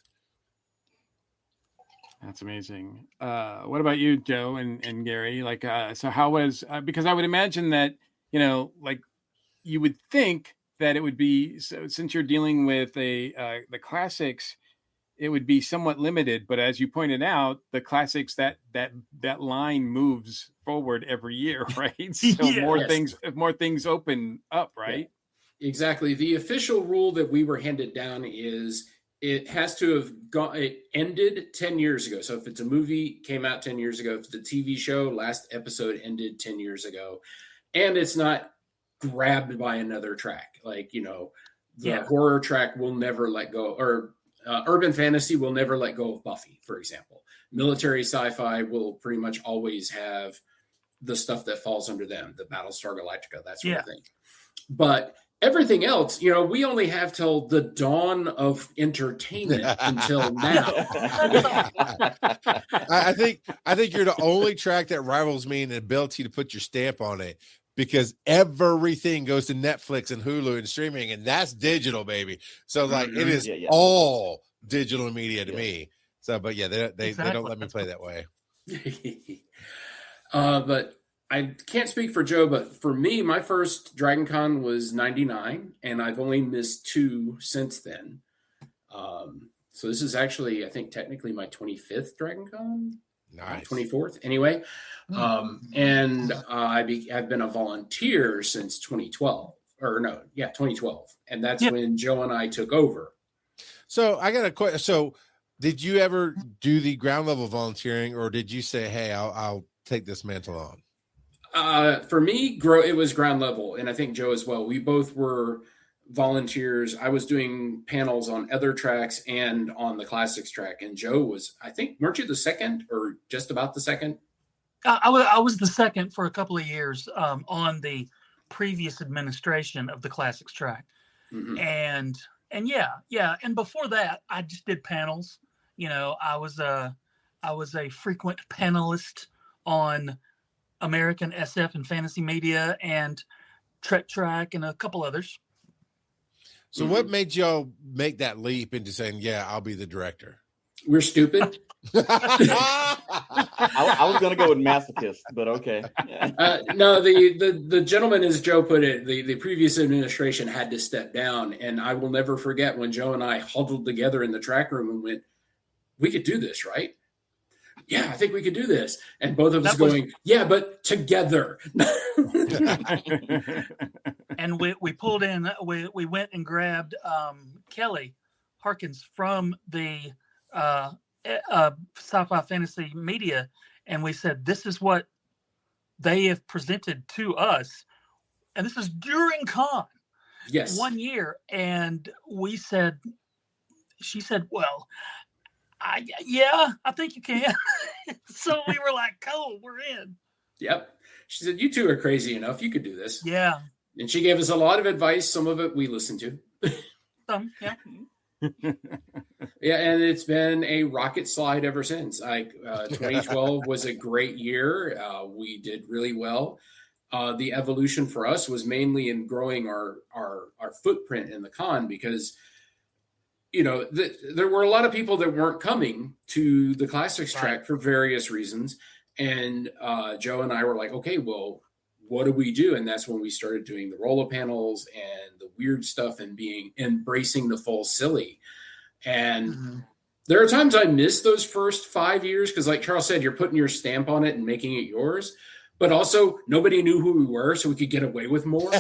That's amazing. What about you, Joe and Gary? Like, so how was, because I would imagine that, like you would think that it would be, so since you're dealing with the classics, it would be somewhat limited, but as you pointed out, the classics that line moves forward every year, right? So more things open up, right? Yeah. Exactly. The official rule that we were handed down is it has to have it ended 10 years ago. So if it's a movie, came out 10 years ago. If it's a TV show, last episode ended 10 years ago, and it's not grabbed by another track, like the horror track will never let go, or urban fantasy will never let go of Buffy, for example. Military sci-fi will pretty much always have the stuff that falls under them, the Battlestar Galactica, that sort of thing. But everything else, we only have till the dawn of entertainment until now. I think you're the only track that rivals me in the ability to put your stamp on it, because everything goes to Netflix and Hulu and streaming, and that's digital, baby. So like it is all digital media to me. So, but they don't let me play that way. But I can't speak for Joe, but for me, my first Dragon Con was 99, and I've only missed 2 since then. So this is actually, I think, technically my 25th Dragon Con. Nice. 24th anyway. And I've been a volunteer since 2012, 2012. And that's when Joe and I took over. So I got a question. So did you ever do the ground level volunteering, or did you say, hey, I'll take this mantle on? For me, it was ground level. And I think Joe as well. We both were volunteers. I was doing panels on other tracks and on the classics track, and Joe was, I think, weren't you the second or just about the second? I was the second for a couple of years on the previous administration of the classics track. And and before that I just did panels. I was a frequent panelist on American SF and Fantasy Media and Trek Track and a couple others. So what made y'all make that leap into saying, yeah, I'll be the director? We're stupid. I was going to go with masochist, but okay. No, the gentleman, as Joe put it, the previous administration had to step down. And I will never forget when Joe and I huddled together in the track room and went, we could do this, right? Yeah, I think we could do this. And both of us going, yeah, but together. And we pulled in, we went and grabbed Kelly Harkins from the Sci-Fi Fantasy Media, and we said, this is what they have presented to us. And this is during con. Yes. 1 year. And she said, well, I think you can. So we were like, cool, we're in. Yep. She said, you two are crazy enough. You could do this. Yeah. And she gave us a lot of advice. Some of it we listened to. Yeah, and it's been a rocket slide ever since. 2012 was a great year. We did really well. The evolution for us was mainly in growing our footprint in the con, because there were a lot of people that weren't coming to the classics track for various reasons. And Joe and I were like, okay, well, what do we do? And that's when we started doing the roller panels and the weird stuff and embracing the full silly. And there are times I miss those first 5 years, because like Charles said, you're putting your stamp on it and making it yours. But also, nobody knew who we were, so we could get away with more.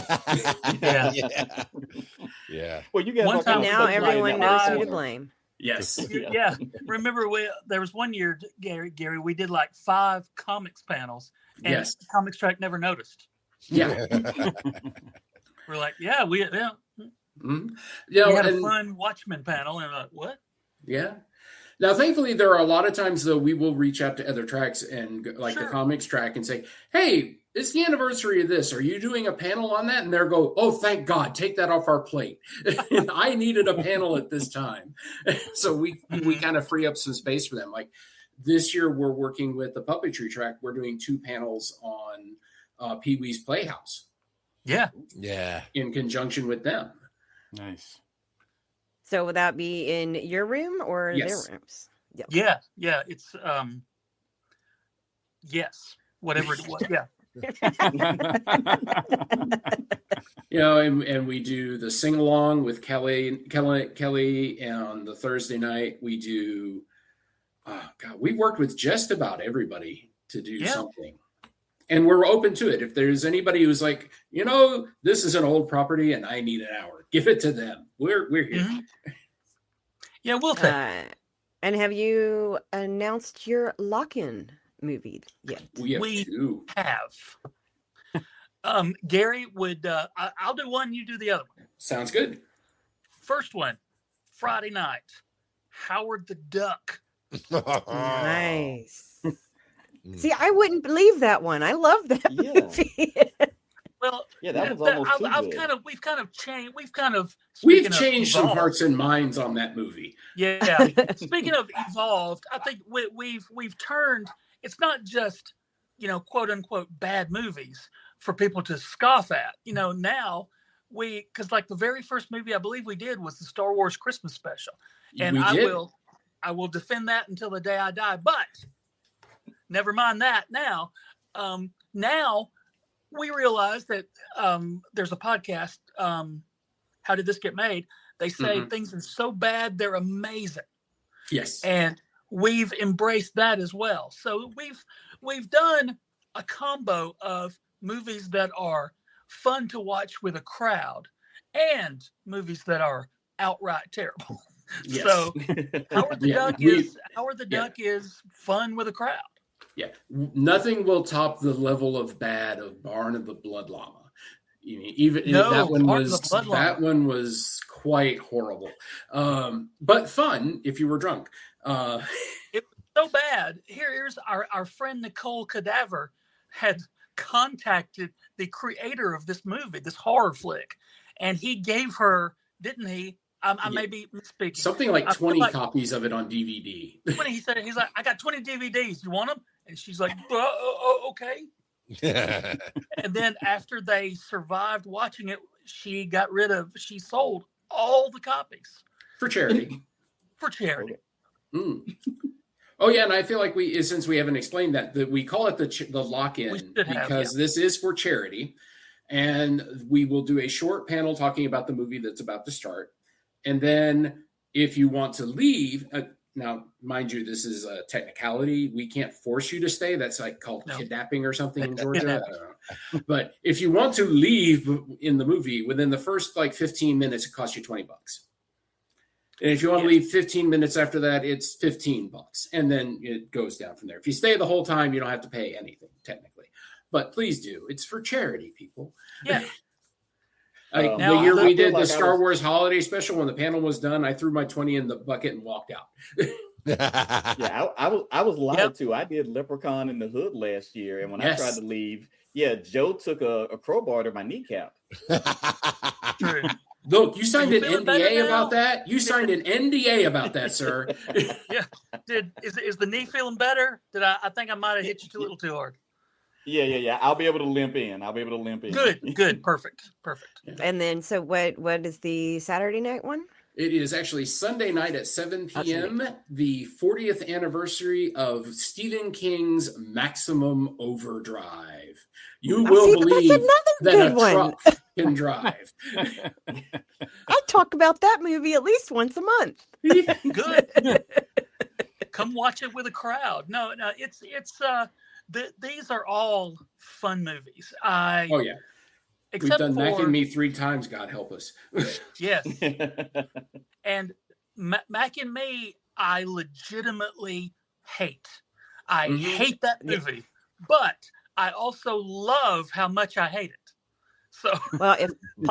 Yeah. Well, you guys now everyone knows who to blame. Yes. Yeah. Remember, there was 1 year, Gary, we did like 5 comics panels, and Comics Track never noticed. Yeah. We're like, we had a fun Watchmen panel, and we're like, what? Yeah. Now, thankfully, there are a lot of times, though, we will reach out to other tracks and like the Sure. comics track and say, hey, it's the anniversary of this. Are you doing a panel on that? And they'll go, oh, thank God, take that off our plate. I needed a panel at this time. So we kind of free up some space for them. Like this year, we're working with the puppetry track. We're doing 2 panels on Pee-wee's Playhouse. Yeah. Yeah. In conjunction with them. Nice. So would that be in your room or Yes. their rooms? Yeah. It's yes. Whatever it was. Yeah. And we do the sing along with Kelly, and on the Thursday night we do. We've worked with just about everybody to do something, and we're open to it. If there's anybody who's like, this is an old property and I need an hour, give it to them. We're here. Mm-hmm. Yeah, we'll take it. And have you announced your lock-in movie yet? We have. Gary would. I'll do one. You do the other one. Sounds good. First one, Friday night. Howard the Duck. Nice. See, I wouldn't believe that one. I love that movie. Well, that was almost too good. We've kind of changed. We've changed some hearts and minds on that movie. Yeah. Speaking of evolved, I think we've turned. It's not just quote unquote bad movies for people to scoff at. Now because like the very first movie I believe we did was the Star Wars Christmas special, and I will defend that until the day I die. But never mind that. Now we realize that there's a podcast. How did this get made? They say things are so bad they're amazing. Yes, and we've embraced that as well. So we've done a combo of movies that are fun to watch with a crowd and movies that are outright terrible. Yes. So Howard the Duck is fun with a crowd. Yeah, nothing will top the level of bad of Barn of the Blood Llama. That one was quite horrible, but fun if you were drunk. It was so bad. Here's our friend Nicole Cadaver had contacted the creator of this movie, this horror flick, and he gave her, didn't he? I may be misspeaking. Something like 20 copies of it on DVD. He's like, I got 20 DVDs. You want them? And she's like, okay. And then after they survived watching it, she sold all the copies for charity. Okay. Oh yeah, and I feel like since we haven't explained that we call it the lock-in because this is for charity, and we will do a short panel talking about the movie that's about to start, and then if you want to leave. Now, mind you, this is a technicality. We can't force you to stay. That's called kidnapping or something in Georgia. I don't know. But if you want to leave in the movie within the first 15 minutes, it costs you $20. And if you want to leave 15 minutes after that, it's $15. And then it goes down from there. If you stay the whole time, you don't have to pay anything, technically. But please do. It's for charity, people. Yeah. The year we did the Star Wars holiday special, when the panel was done, I threw my 20 in the bucket and walked out. I was lied to. I did Leprechaun in the Hood last year, and when I tried to leave, Joe took a crowbar to my kneecap. True. Look, you signed an NDA about that. You signed an NDA about that, sir. Yeah. Is the knee feeling better? I think I might have hit you a little too hard. Yeah. I'll be able to limp in. Good. Perfect. And then, so what is the Saturday night one? It is actually Sunday night at 7 p.m., the 40th anniversary of Stephen King's Maximum Overdrive. You will believe that a truck can drive. I talk about that movie at least once a month. Good. Come watch it with a crowd. No, it's these are all fun movies. We've done Mac and Me 3 times, God help us. Yes. And Mac and Me, I legitimately hate. I hate that movie, but I also love how much I hate it. So, well,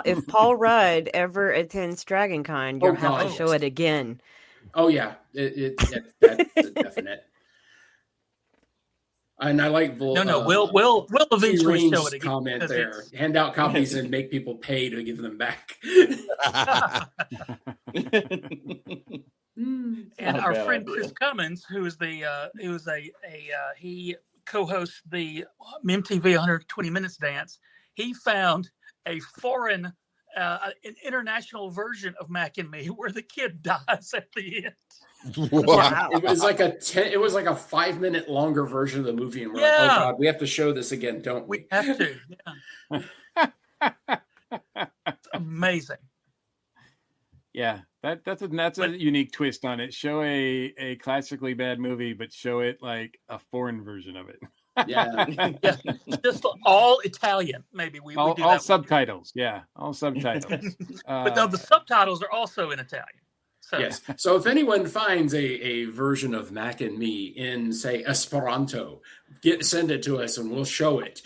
if Paul Rudd ever attends DragonCon, you'll have to show it again. Oh yeah, that's a definite. And I like we'll eventually show it again. Comment there. Hand out copies and make people pay to give them back. And our friend Chris Cummins, he co-hosts the MTV 120 Minutes Dance. He found a foreign, an international version of Mac and Me where the kid dies at the end. Wow. It was like a 5-minute longer version of the movie, and we're like, oh god, we have to show this again, don't we? We have to. Yeah. It's amazing. Yeah, that's a unique twist on it. Show a classically bad movie, but show it like a foreign version of it. Yeah, yeah. Just all Italian. Maybe we do all that subtitles. Yeah, all subtitles. But no, the subtitles are also in Italian. So. Yes. So if anyone finds a version of Mac and Me in, say, Esperanto, send it to us and we'll show it.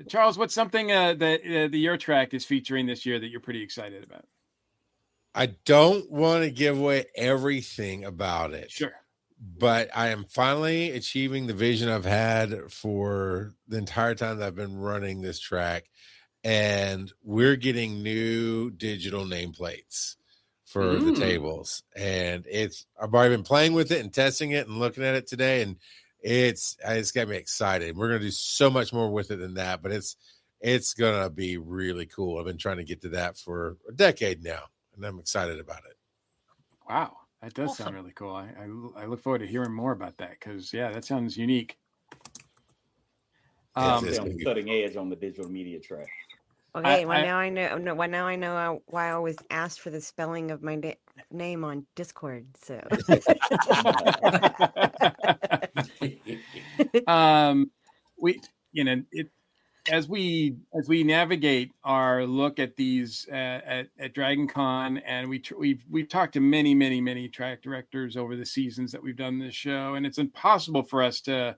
Charles, what's something that your track is featuring this year that you're pretty excited about? I don't want to give away everything about it. Sure. But I am finally achieving the vision I've had for the entire time that I've been running this track. And we're getting new digital nameplates for the tables. And I've already been playing with it and testing it and looking at it today. And it's got me excited. We're going to do so much more with it than that, but it's going to be really cool. I've been trying to get to that for a decade now, and I'm excited about it. Wow. That does sound really cool. I look forward to hearing more about that because, yeah, that sounds unique. On the cutting edge on the digital media track. Okay, now I know. No, well, now I know why I always asked for the spelling of my name on Discord. So, as we navigate our look at these at Dragon Con, and we've talked to many track directors over the seasons that we've done this show, and it's impossible for us to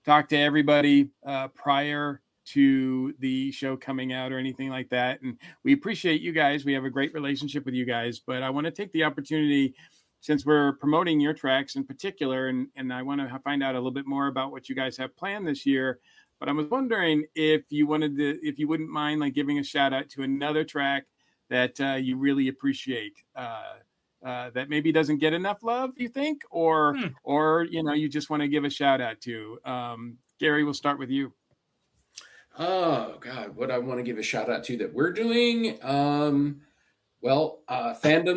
talk to everybody prior to the show coming out or anything like that. And we appreciate you guys. We have a great relationship with you guys, but I want to take the opportunity, since we're promoting your tracks in particular, and I want to find out a little bit more about what you guys have planned this year. But I was wondering if you wouldn't mind like giving a shout out to another track that you really appreciate, that maybe doesn't get enough love, you think, or you just want to give a shout out to. Gary, we'll start with you. Oh God, what I want to give a shout out to that we're doing. Fandom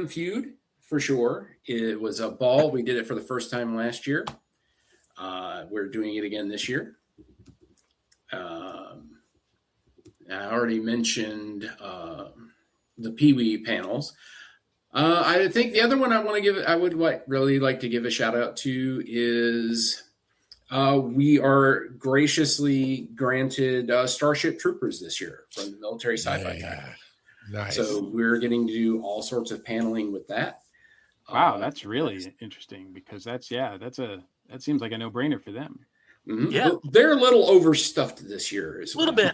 Feud for sure. It was a ball. We did it for the first time last year. We're doing it again this year. I already mentioned the Pee Wee panels. I think the other one I would really like to give a shout out to is we are graciously granted Starship Troopers this year from the Military Sci-Fi Classics. Nice. So we're getting to do all sorts of paneling with that. Wow, that's really interesting because that seems like a no-brainer for them. Mm-hmm. Yeah, they're a little overstuffed this year. A little bit.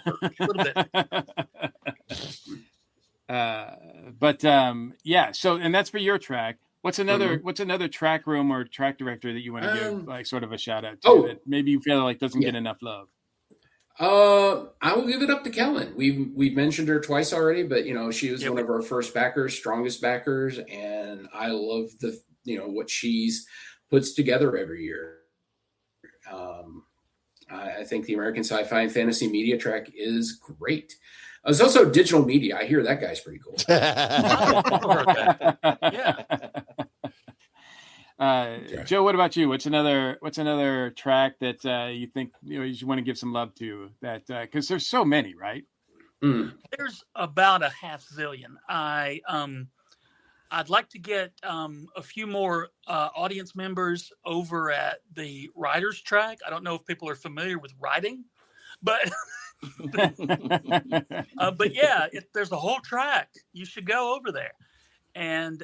So, and that's for your track. What's another track room or track director that you want to give like sort of a shout out to that maybe you feel like doesn't get enough love? I will give it up to Kellen. We've mentioned her twice already, but she was one of our first backers, strongest backers, and I love what she's puts together every year. I think the American Sci-Fi and Fantasy Media track is great. There's also digital media. I hear that guy's pretty cool. Joe, what about you? What's another track that you think you want to give some love to? That because there's so many, right? There's about a half zillion. I'd like to get a few more audience members over at the writers track. I don't know if people are familiar with writing, but if there's a whole track, you should go over there. And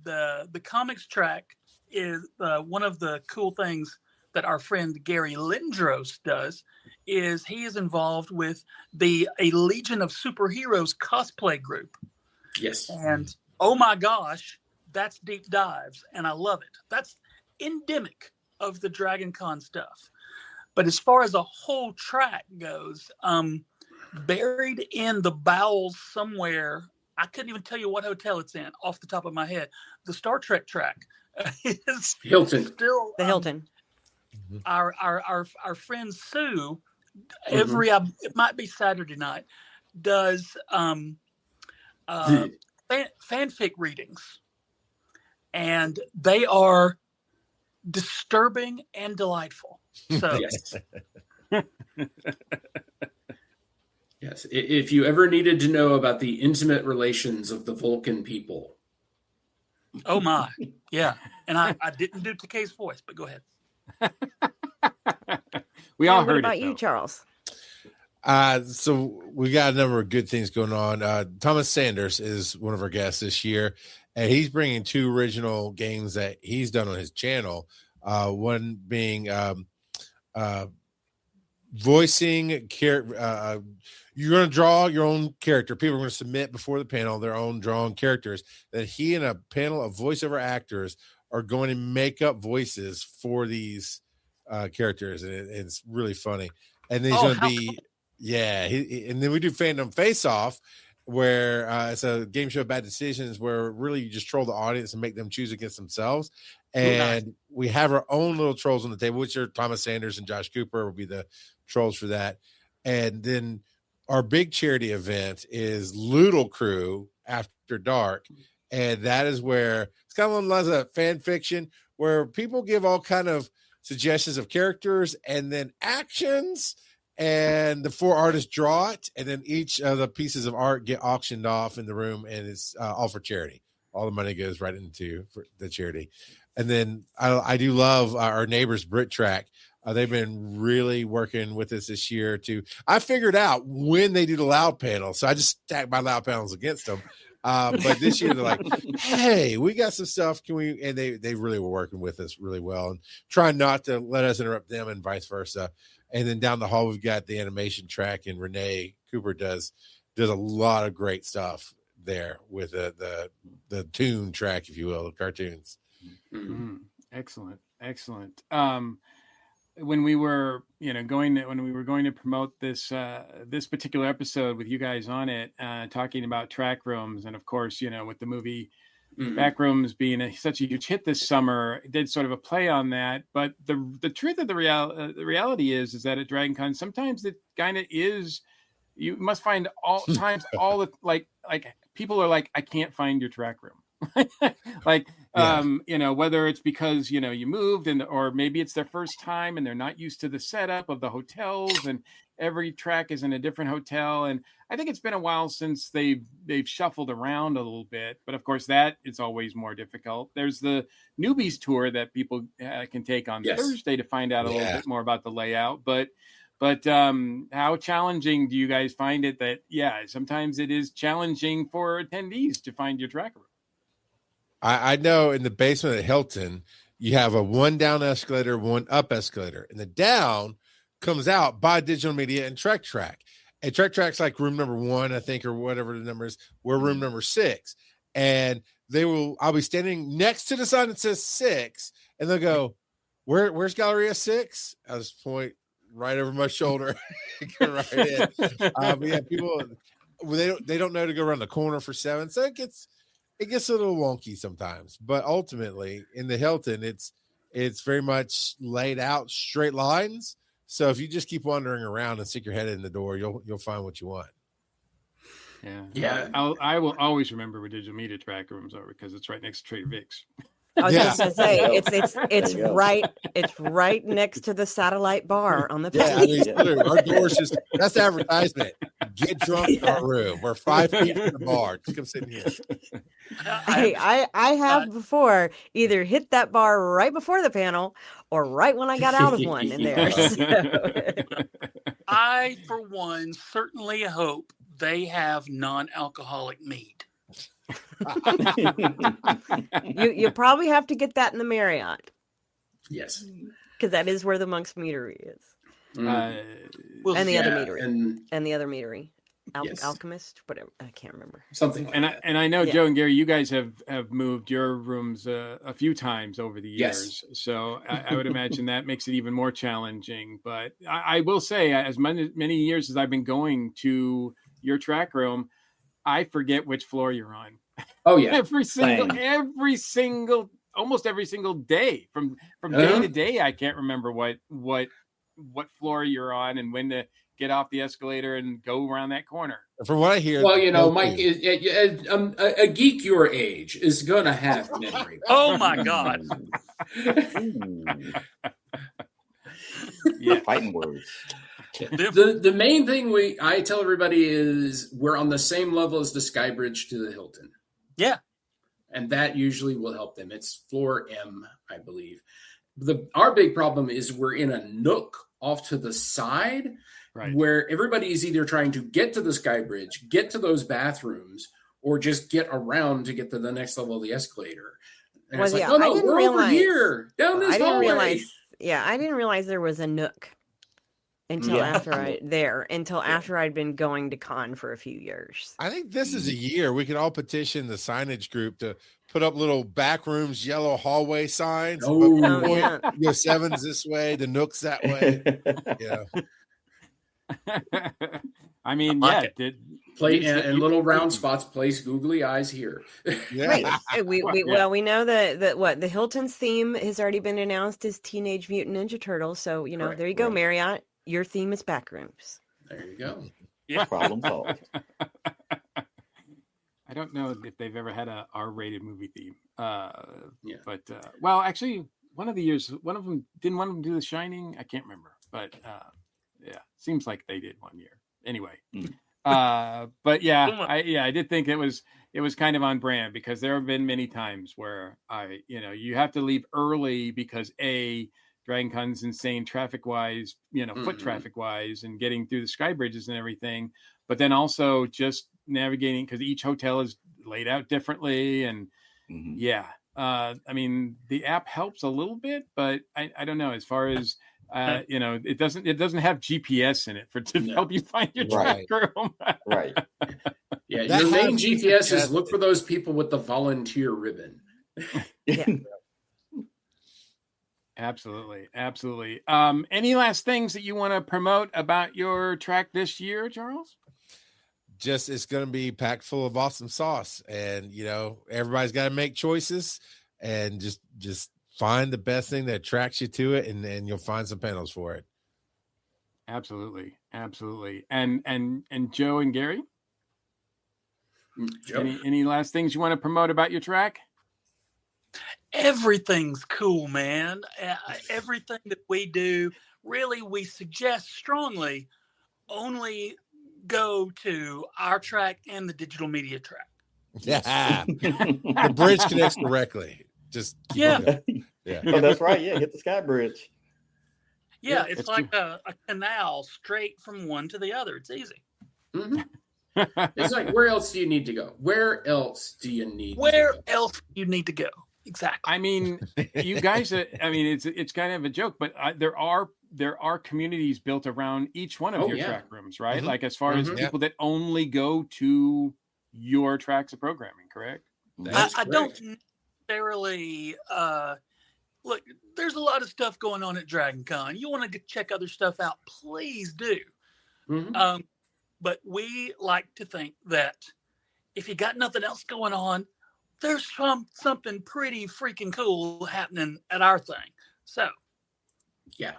the comics track is one of the cool things that our friend Gary Lindros does is he is involved with a Legion of Superheroes cosplay group. Yes. And oh my gosh, that's deep dives, and I love it. That's endemic of the Dragon Con stuff. But as far as a whole track goes, buried in the bowels somewhere, I couldn't even tell you what hotel it's in off the top of my head. The Star Trek track is Hilton. The Hilton. Our friend Sue, it might be Saturday night, does fanfic readings, and they are disturbing and delightful. So yes. Yes. If you ever needed to know about the intimate relations of the Vulcan people. Oh my. Yeah. And I didn't do Takei's voice, but go ahead. We all What heard about it, you, though. Charles? So we got a number of good things going on. Thomas Sanders is one of our guests this year, and he's bringing 2 original games that he's done on his channel. One being voicing character. You're going to draw your own character. People are going to submit before the panel their own drawn characters. That he and a panel of voiceover actors are going to make up voices for these characters, and it's really funny. And then he's going to be, and then we do Fandom Face Off, where it's a game show of bad decisions, where really you just troll the audience and make them choose against themselves. And we have our own little trolls on the table, which are Thomas Sanders and Josh Cooper will be the trolls for that. And then our big charity event is Loodle Crew After Dark. And that is where it's kind of along the lines of fan fiction, where people give all kind of suggestions of characters and then actions, and the 4 artists draw it, and then each of the pieces of art get auctioned off in the room, and it's all for charity. All the money goes right into the charity. And then I do love our neighbors, Brit Track. They've been really working with us this year too. I figured out when they do the loud panel, so I just stacked my loud panels against them. But this year they're like, hey, we got some stuff. Can we? And they really were working with us really well and trying not to let us interrupt them and vice versa. And then down the hall, we've got the animation track, and Renee Cooper does a lot of great stuff there with the toon track, if you will, the cartoons. Excellent. When we were, going to promote this this particular episode with you guys on it, talking about Trackrooms, and of course, with the movie Backrooms being such a huge hit this summer, it did sort of a play on that. But the truth of the reality is that at Dragon Con, sometimes it kind of is. You must find all the like people are like, I can't find your track room. Whether it's because you moved or maybe it's their first time and they're not used to the setup of the hotels, and every track is in a different hotel. And I think it's been a while since they've shuffled around a little bit, but of course that is always more difficult. There's the newbies tour that people can take on Thursday to find out a little bit more about the layout. But how challenging do you guys find it that sometimes it is challenging for attendees to find your track room? I know in the basement at Hilton, you have a 1 down escalator, 1 up escalator, and the down comes out by Digital Media and Trek Track. And Trek Track's like room number 1, I think, or whatever the number is. We're room number 6. And I'll be standing next to the sign that says 6, and they'll go, where's Galleria 6? I'll just point right over my shoulder. Get right in. But people, they don't know to go around the corner for 7. So it gets a little wonky sometimes, but ultimately in the Hilton, it's very much laid out straight lines. So if you just keep wandering around and stick your head in the door, you'll find what you want. Yeah. I will always remember where Digital Media Track Rooms are, because it's right next to Trader Vic's. I was just gonna say it's right next to the satellite bar on the page. Our door's just that's the advertisement. Get drunk in our room. We're 5 feet from the bar. Just come sit in here. Hey, I have before either hit that bar right before the panel or right when I got out of one in there. So. I, for one, certainly hope they have non-alcoholic mead. You probably have to get that in the Marriott. Yes, because that is where the Monk's Meadery is, and the other meadery, and the other meadery. Yes. Alchemist, whatever. I can't remember. Something like that. And I know, Yeah. Joe and Gary, you guys have moved your rooms a few times over the years. Yes. So I would imagine that makes it even more challenging. But I will say, as many years as I've been going to your track room, I forget which floor you're on. Oh yeah. Almost every single day from day to day. I can't remember what floor you're on and when to get off the escalator and go around that corner. From what I hear, Well, Mike, a geek your age is going to have memory. Oh my God. Yeah, fighting words. The main thing I tell everybody is we're on the same level as the Skybridge to the Hilton. Yeah. And that usually will help them. It's floor M, I believe. Our big problem is we're in a nook off to the side, right, where everybody is either trying to get to the Skybridge, get to those bathrooms, or just get around to get to the next level of the escalator. And Well, it's like, yeah, oh no, I didn't we're over realize- here, down this I didn't hallway. realize. Yeah, I didn't realize there was a nook until Yeah. after I'd been going to con for a few years. I think this is a year we can all petition the signage group to put up little Backrooms yellow hallway signs. Oh, yeah. Your sevens this way, the nooks that way. Yeah. I mean, like yeah, Play and little round spots. Place googly eyes here. Yeah. Right. Well, we know that what the Hilton's theme has already been announced as Teenage Mutant Ninja Turtles. So Correct. there you go, Right. Marriott. Your theme is Backrooms. There you go. Yeah. Problem solved. I don't know if they've ever had a R-rated movie theme. Yeah. But well, actually, one of them didn't one of them do The Shining. I can't remember, but yeah, seems like they did one year. Anyway, but yeah, I did think it was kind of on brand because there have been many times where you have to leave early because Dragon Con's insane traffic wise, foot traffic wise, and getting through the sky bridges and everything. But then also just navigating because each hotel is laid out differently. And I mean, the app helps a little bit, but I don't know as far as, it doesn't have GPS in it to help you find your track room. Right. Yeah. Your main GPS is look for those people with the volunteer ribbon. Yeah. Absolutely. Any last things that you want to promote about your track this year, Charles? Just it's going to be packed full of awesome sauce, and everybody's got to make choices, and just find the best thing that attracts you to it, and then you'll find some panels for it. Absolutely. And Joe and Gary, Joe? any last things you want to promote about your track? Everything's cool, man. Everything that we do, really, we suggest strongly only go to our track and the digital media track. Yeah. The bridge connects directly. Just Yeah. Yeah. Oh, that's right. Yeah, hit the Sky Bridge. Yeah, it's like a canal straight from one to the other. It's easy. Mm-hmm. It's like, where else do you need to go? Where else do you need to go? Exactly. I mean, you guys, it's kind of a joke, but there are communities built around each one of your track rooms, right? Mm-hmm. Like as far as people that only go to your tracks of programming, correct? I don't necessarily look. There's a lot of stuff going on at Dragon Con. You want to check other stuff out, please do. Mm-hmm. But we like to think that if you got nothing else going on, there's something pretty freaking cool happening at our thing. So, yeah,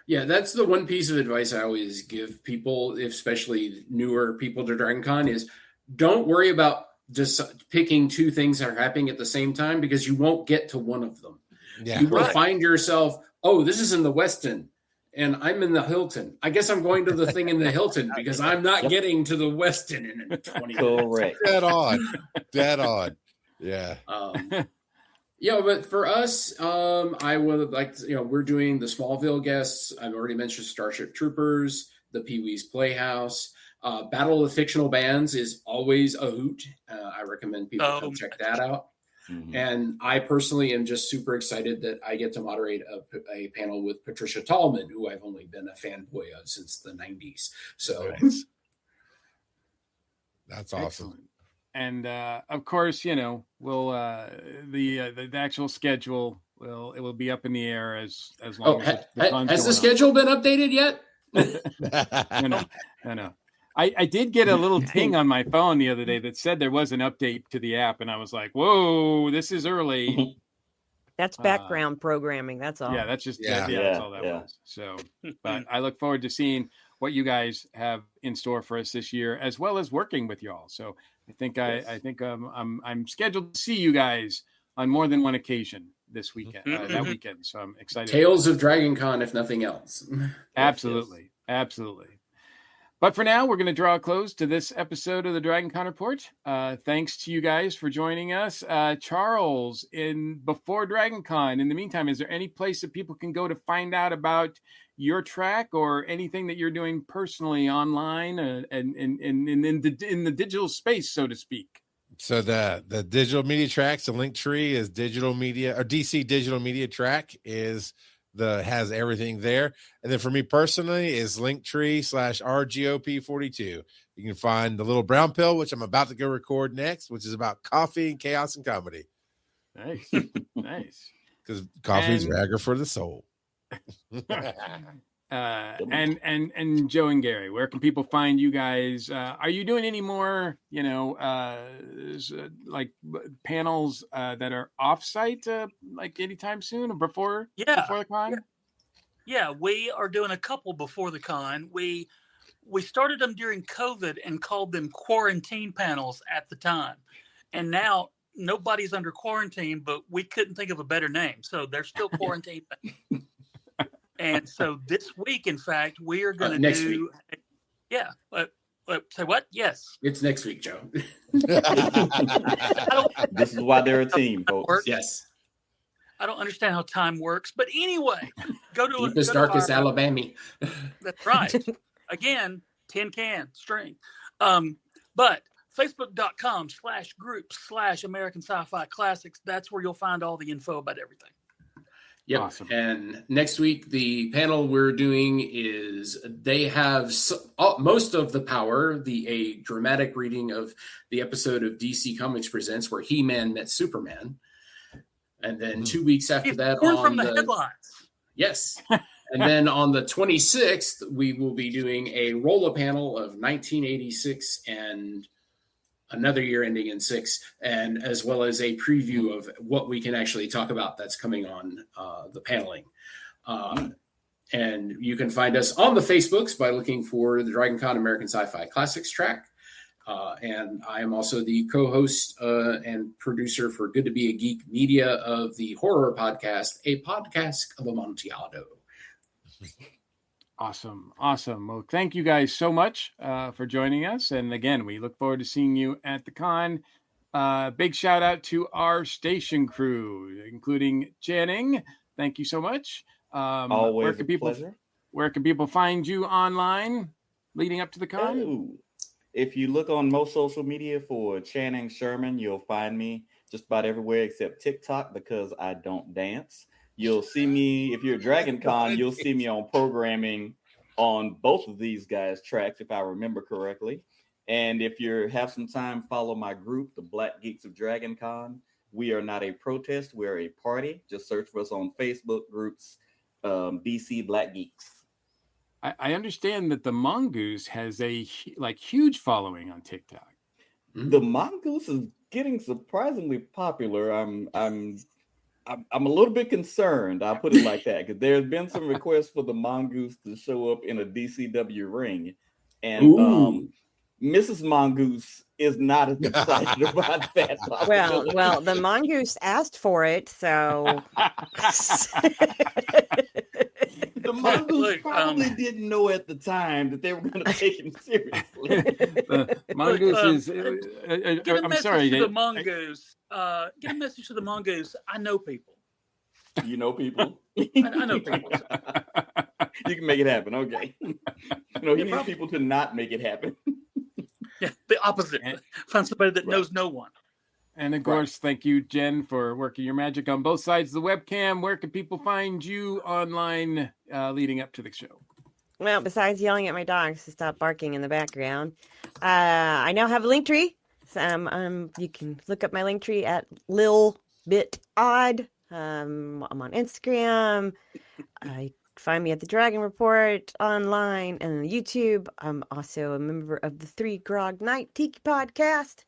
that's the one piece of advice I always give people, especially newer people to Dragon Con, is don't worry about just picking two things that are happening at the same time because you won't get to one of them. Yeah. You will find yourself, oh, this is in the Westin and I'm in the Hilton. I guess I'm going to the thing in the Hilton because I'm not getting to the Westin in 20 minutes. Correct. Dead on. Yeah. But for us, I would like to, we're doing the Smallville guests. I've already mentioned Starship Troopers, the Pee-wee's Playhouse. Battle of Fictional Bands is always a hoot. I recommend people come check that out. Mm-hmm. And I personally am just super excited that I get to moderate a panel with Patricia Tallman, who I've only been a fanboy of since the 90s. So, That's awesome. Excellent. And of course, we'll the actual schedule will be up in the air as long as has the schedule been updated yet? No. I did get a little ting on my phone the other day that said there was an update to the app, and I was like, "Whoa, this is early." That's background programming. That's all. Yeah, that's just that's all that was. So, but I look forward to seeing what you guys have in store for us this year, as well as working with y'all. So I think I'm scheduled to see you guys on more than one occasion this weekend, that weekend. So I'm excited. Tales of Dragon Con, if nothing else. Absolutely. But for now, we're going to draw a close to this episode of the Dragon Con Report. Thanks to you guys for joining us. Charles, before Dragon Con, in the meantime, is there any place that people can go to find out about your track or anything that you're doing personally online and in the digital space, so to speak? So the digital media tracks, the link tree is digital media, or DC Digital Media Track has everything there. And then for me personally is linktree/RGOP42. You can find the little brown pill, which I'm about to go record next, which is about coffee and chaos and comedy. Nice. Because coffee is Ragger for the soul. And Joe and Gary, where can people find you guys? Are you doing any more, like panels that are offsite, like anytime soon or before the con? Yeah, we are doing a couple before the con. We started them during COVID and called them quarantine panels at the time, and now nobody's under quarantine, but we couldn't think of a better name, so they're still quarantine. And so this week, in fact, we are going to do. Week. Yeah. Say what? Yes. It's next week, Joe. This is why they're a team, folks. Yes. I don't understand how time works, but anyway, go to Deepest, darkest Alabama. That's right. Again, tin can string. But Facebook.com/group/American Sci-Fi Classics. That's where you'll find all the info about everything. Yep. Awesome. And next week, the panel we're doing is they have most of the power, a dramatic reading of the episode of DC Comics Presents where He-Man met Superman. And then 2 weeks after that, from the headlines. Yes. And then on the 26th, we will be doing a roll-up panel of 1986 and another year ending in 6, and as well as a preview of what we can actually talk about that's coming on the paneling. And you can find us on the Facebooks by looking for the Dragon Con American Sci-Fi Classics Track. And I am also the co-host and producer for Good to Be a Geek Media of the Horror Podcast, a podcast of Amontillado. Awesome. Well, thank you guys so much for joining us. And again, we look forward to seeing you at the con. Big shout out to our station crew, including Channing. Thank you so much. Always a pleasure. Where can people find you online leading up to the con? Oh, if you look on most social media for Channing Sherman, you'll find me just about everywhere except TikTok because I don't dance. You'll see me, if you're at Dragon Con, you'll see me on programming on both of these guys' tracks, if I remember correctly. And if you have some time, follow my group, the Black Geeks of Dragon Con. We are not a protest, we're a party. Just search for us on Facebook groups, DC Black Geeks. I understand that the Mongoose has a huge following on TikTok. The Mongoose is getting surprisingly popular. I'm a little bit concerned. I'll put it like that, because there's been some requests for the Mongoose to show up in a DCW ring, and Mrs. Mongoose is not as excited about that. Well, the Mongoose asked for it, so the Mongoose probably didn't know at the time that they were going to take him seriously. The Mongoose is. I'm sorry. To the Mongoose. Get a message to the Mongoose. I know people. You know people? I know people. You can make it happen. Okay. He needs people to not make it happen. Yeah, the opposite. Find somebody that knows no one. And of course, thank you, Jen, for working your magic on both sides of the webcam. Where can people find you online leading up to the show? Well, besides yelling at my dogs to stop barking in the background, I now have a link tree. You can look up my link tree at lilbitodd. I'm on Instagram. Find me at the Dragon Report online and on YouTube. I'm also a member of the 3 Grog Night Tiki Podcast,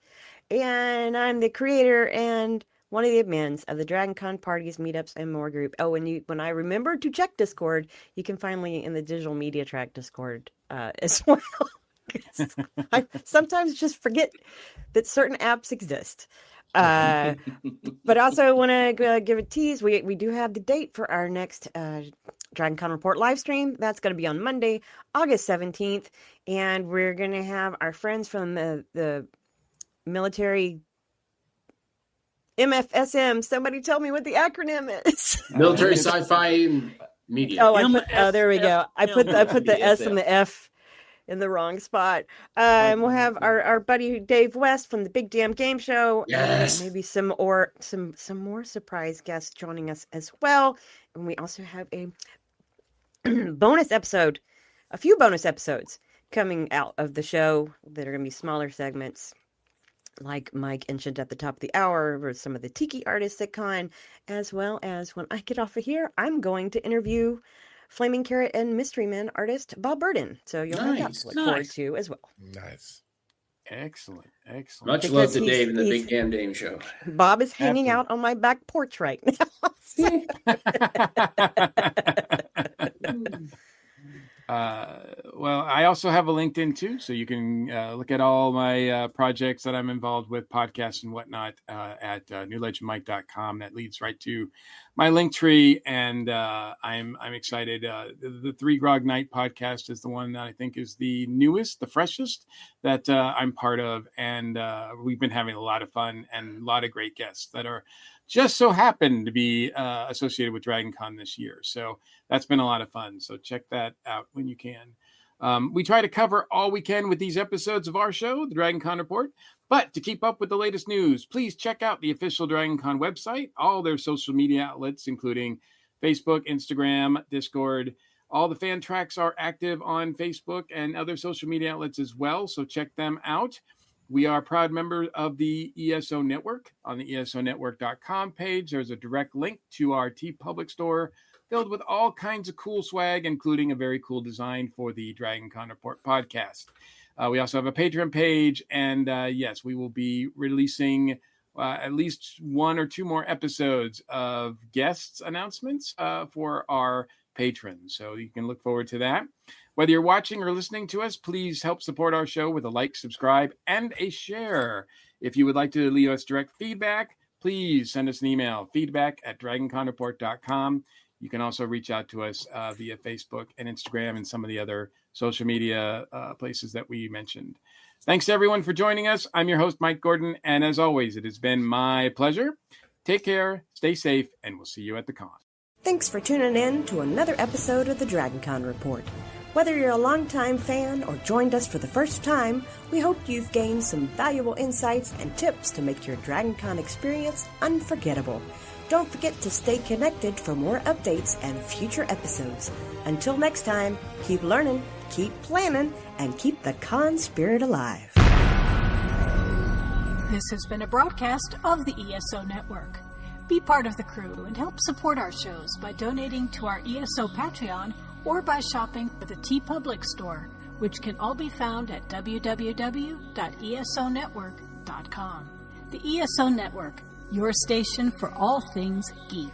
and I'm the creator and one of the admins of the Dragon Con parties, meetups, and more group. Oh, and when I remember to check Discord, you can find me in the Digital Media Track Discord as well. I sometimes just forget that certain apps exist. But also want to give a tease. We do have the date for our next Dragon Con Report live stream. That's going to be on Monday, August 17th. And we're going to have our friends from the military MFSM. Somebody tell me what the acronym is. Military Sci-Fi Media. Oh, there we go. I put the S and the F in the wrong spot. We'll have our buddy Dave West from the Big Damn Game Show. Yes. Maybe some more surprise guests joining us as well. And we also have a bonus episode, a few bonus episodes coming out of the show that are going to be smaller segments, like Mike mentioned at the top of the hour, or some of the tiki artists at Con, as well as when I get off of here, I'm going to interview Flaming Carrot and Mystery Man artist Bob Burden. So you'll have that to look forward to as well. Nice. Excellent. Much love to Dave and the Big Damn Dame Show. Bob is hanging out on my back porch right now. Well, I also have a LinkedIn too, so you can look at all my projects that I'm involved with, podcasts and whatnot, at newlegendmike.com. That leads right to my link tree, and I'm excited. The 3 Grog Night podcast is the one that I think is the newest, the freshest that I'm part of, and we've been having a lot of fun and a lot of great guests that are just so happen to be associated with Dragon Con this year. So that's been a lot of fun. So check that out when you can. We try to cover all we can with these episodes of our show, the Dragon Con Report. But to keep up with the latest news, please check out the official Dragon Con website, all their social media outlets, including Facebook, Instagram, Discord. All the fan tracks are active on Facebook and other social media outlets as well. So check them out. We are a proud member of the ESO Network. On the esonetwork.com page, there's a direct link to our TeePublic store filled with all kinds of cool swag, including a very cool design for the Dragon Con Report podcast. We also have a Patreon page, and yes, we will be releasing at least 1 or 2 more episodes of guests announcements for our patrons. So you can look forward to that. Whether you're watching or listening to us, please help support our show with a like, subscribe, and a share. If you would like to leave us direct feedback, please send us an email, feedback@dragonconreport.com. You can also reach out to us via Facebook and Instagram and some of the other social media places that we mentioned. Thanks, everyone, for joining us. I'm your host, Mike Gordon, and as always, it has been my pleasure. Take care, stay safe, and we'll see you at the con. Thanks for tuning in to another episode of the Dragon Con Report. Whether you're a longtime fan or joined us for the first time, we hope you've gained some valuable insights and tips to make your Dragon Con experience unforgettable. Don't forget to stay connected for more updates and future episodes. Until next time, keep learning, keep planning, and keep the con spirit alive. This has been a broadcast of the ESO Network. Be part of the crew and help support our shows by donating to our ESO Patreon or by shopping at the TeePublic store, which can all be found at www.esonetwork.com. The ESO Network, your station for all things geek.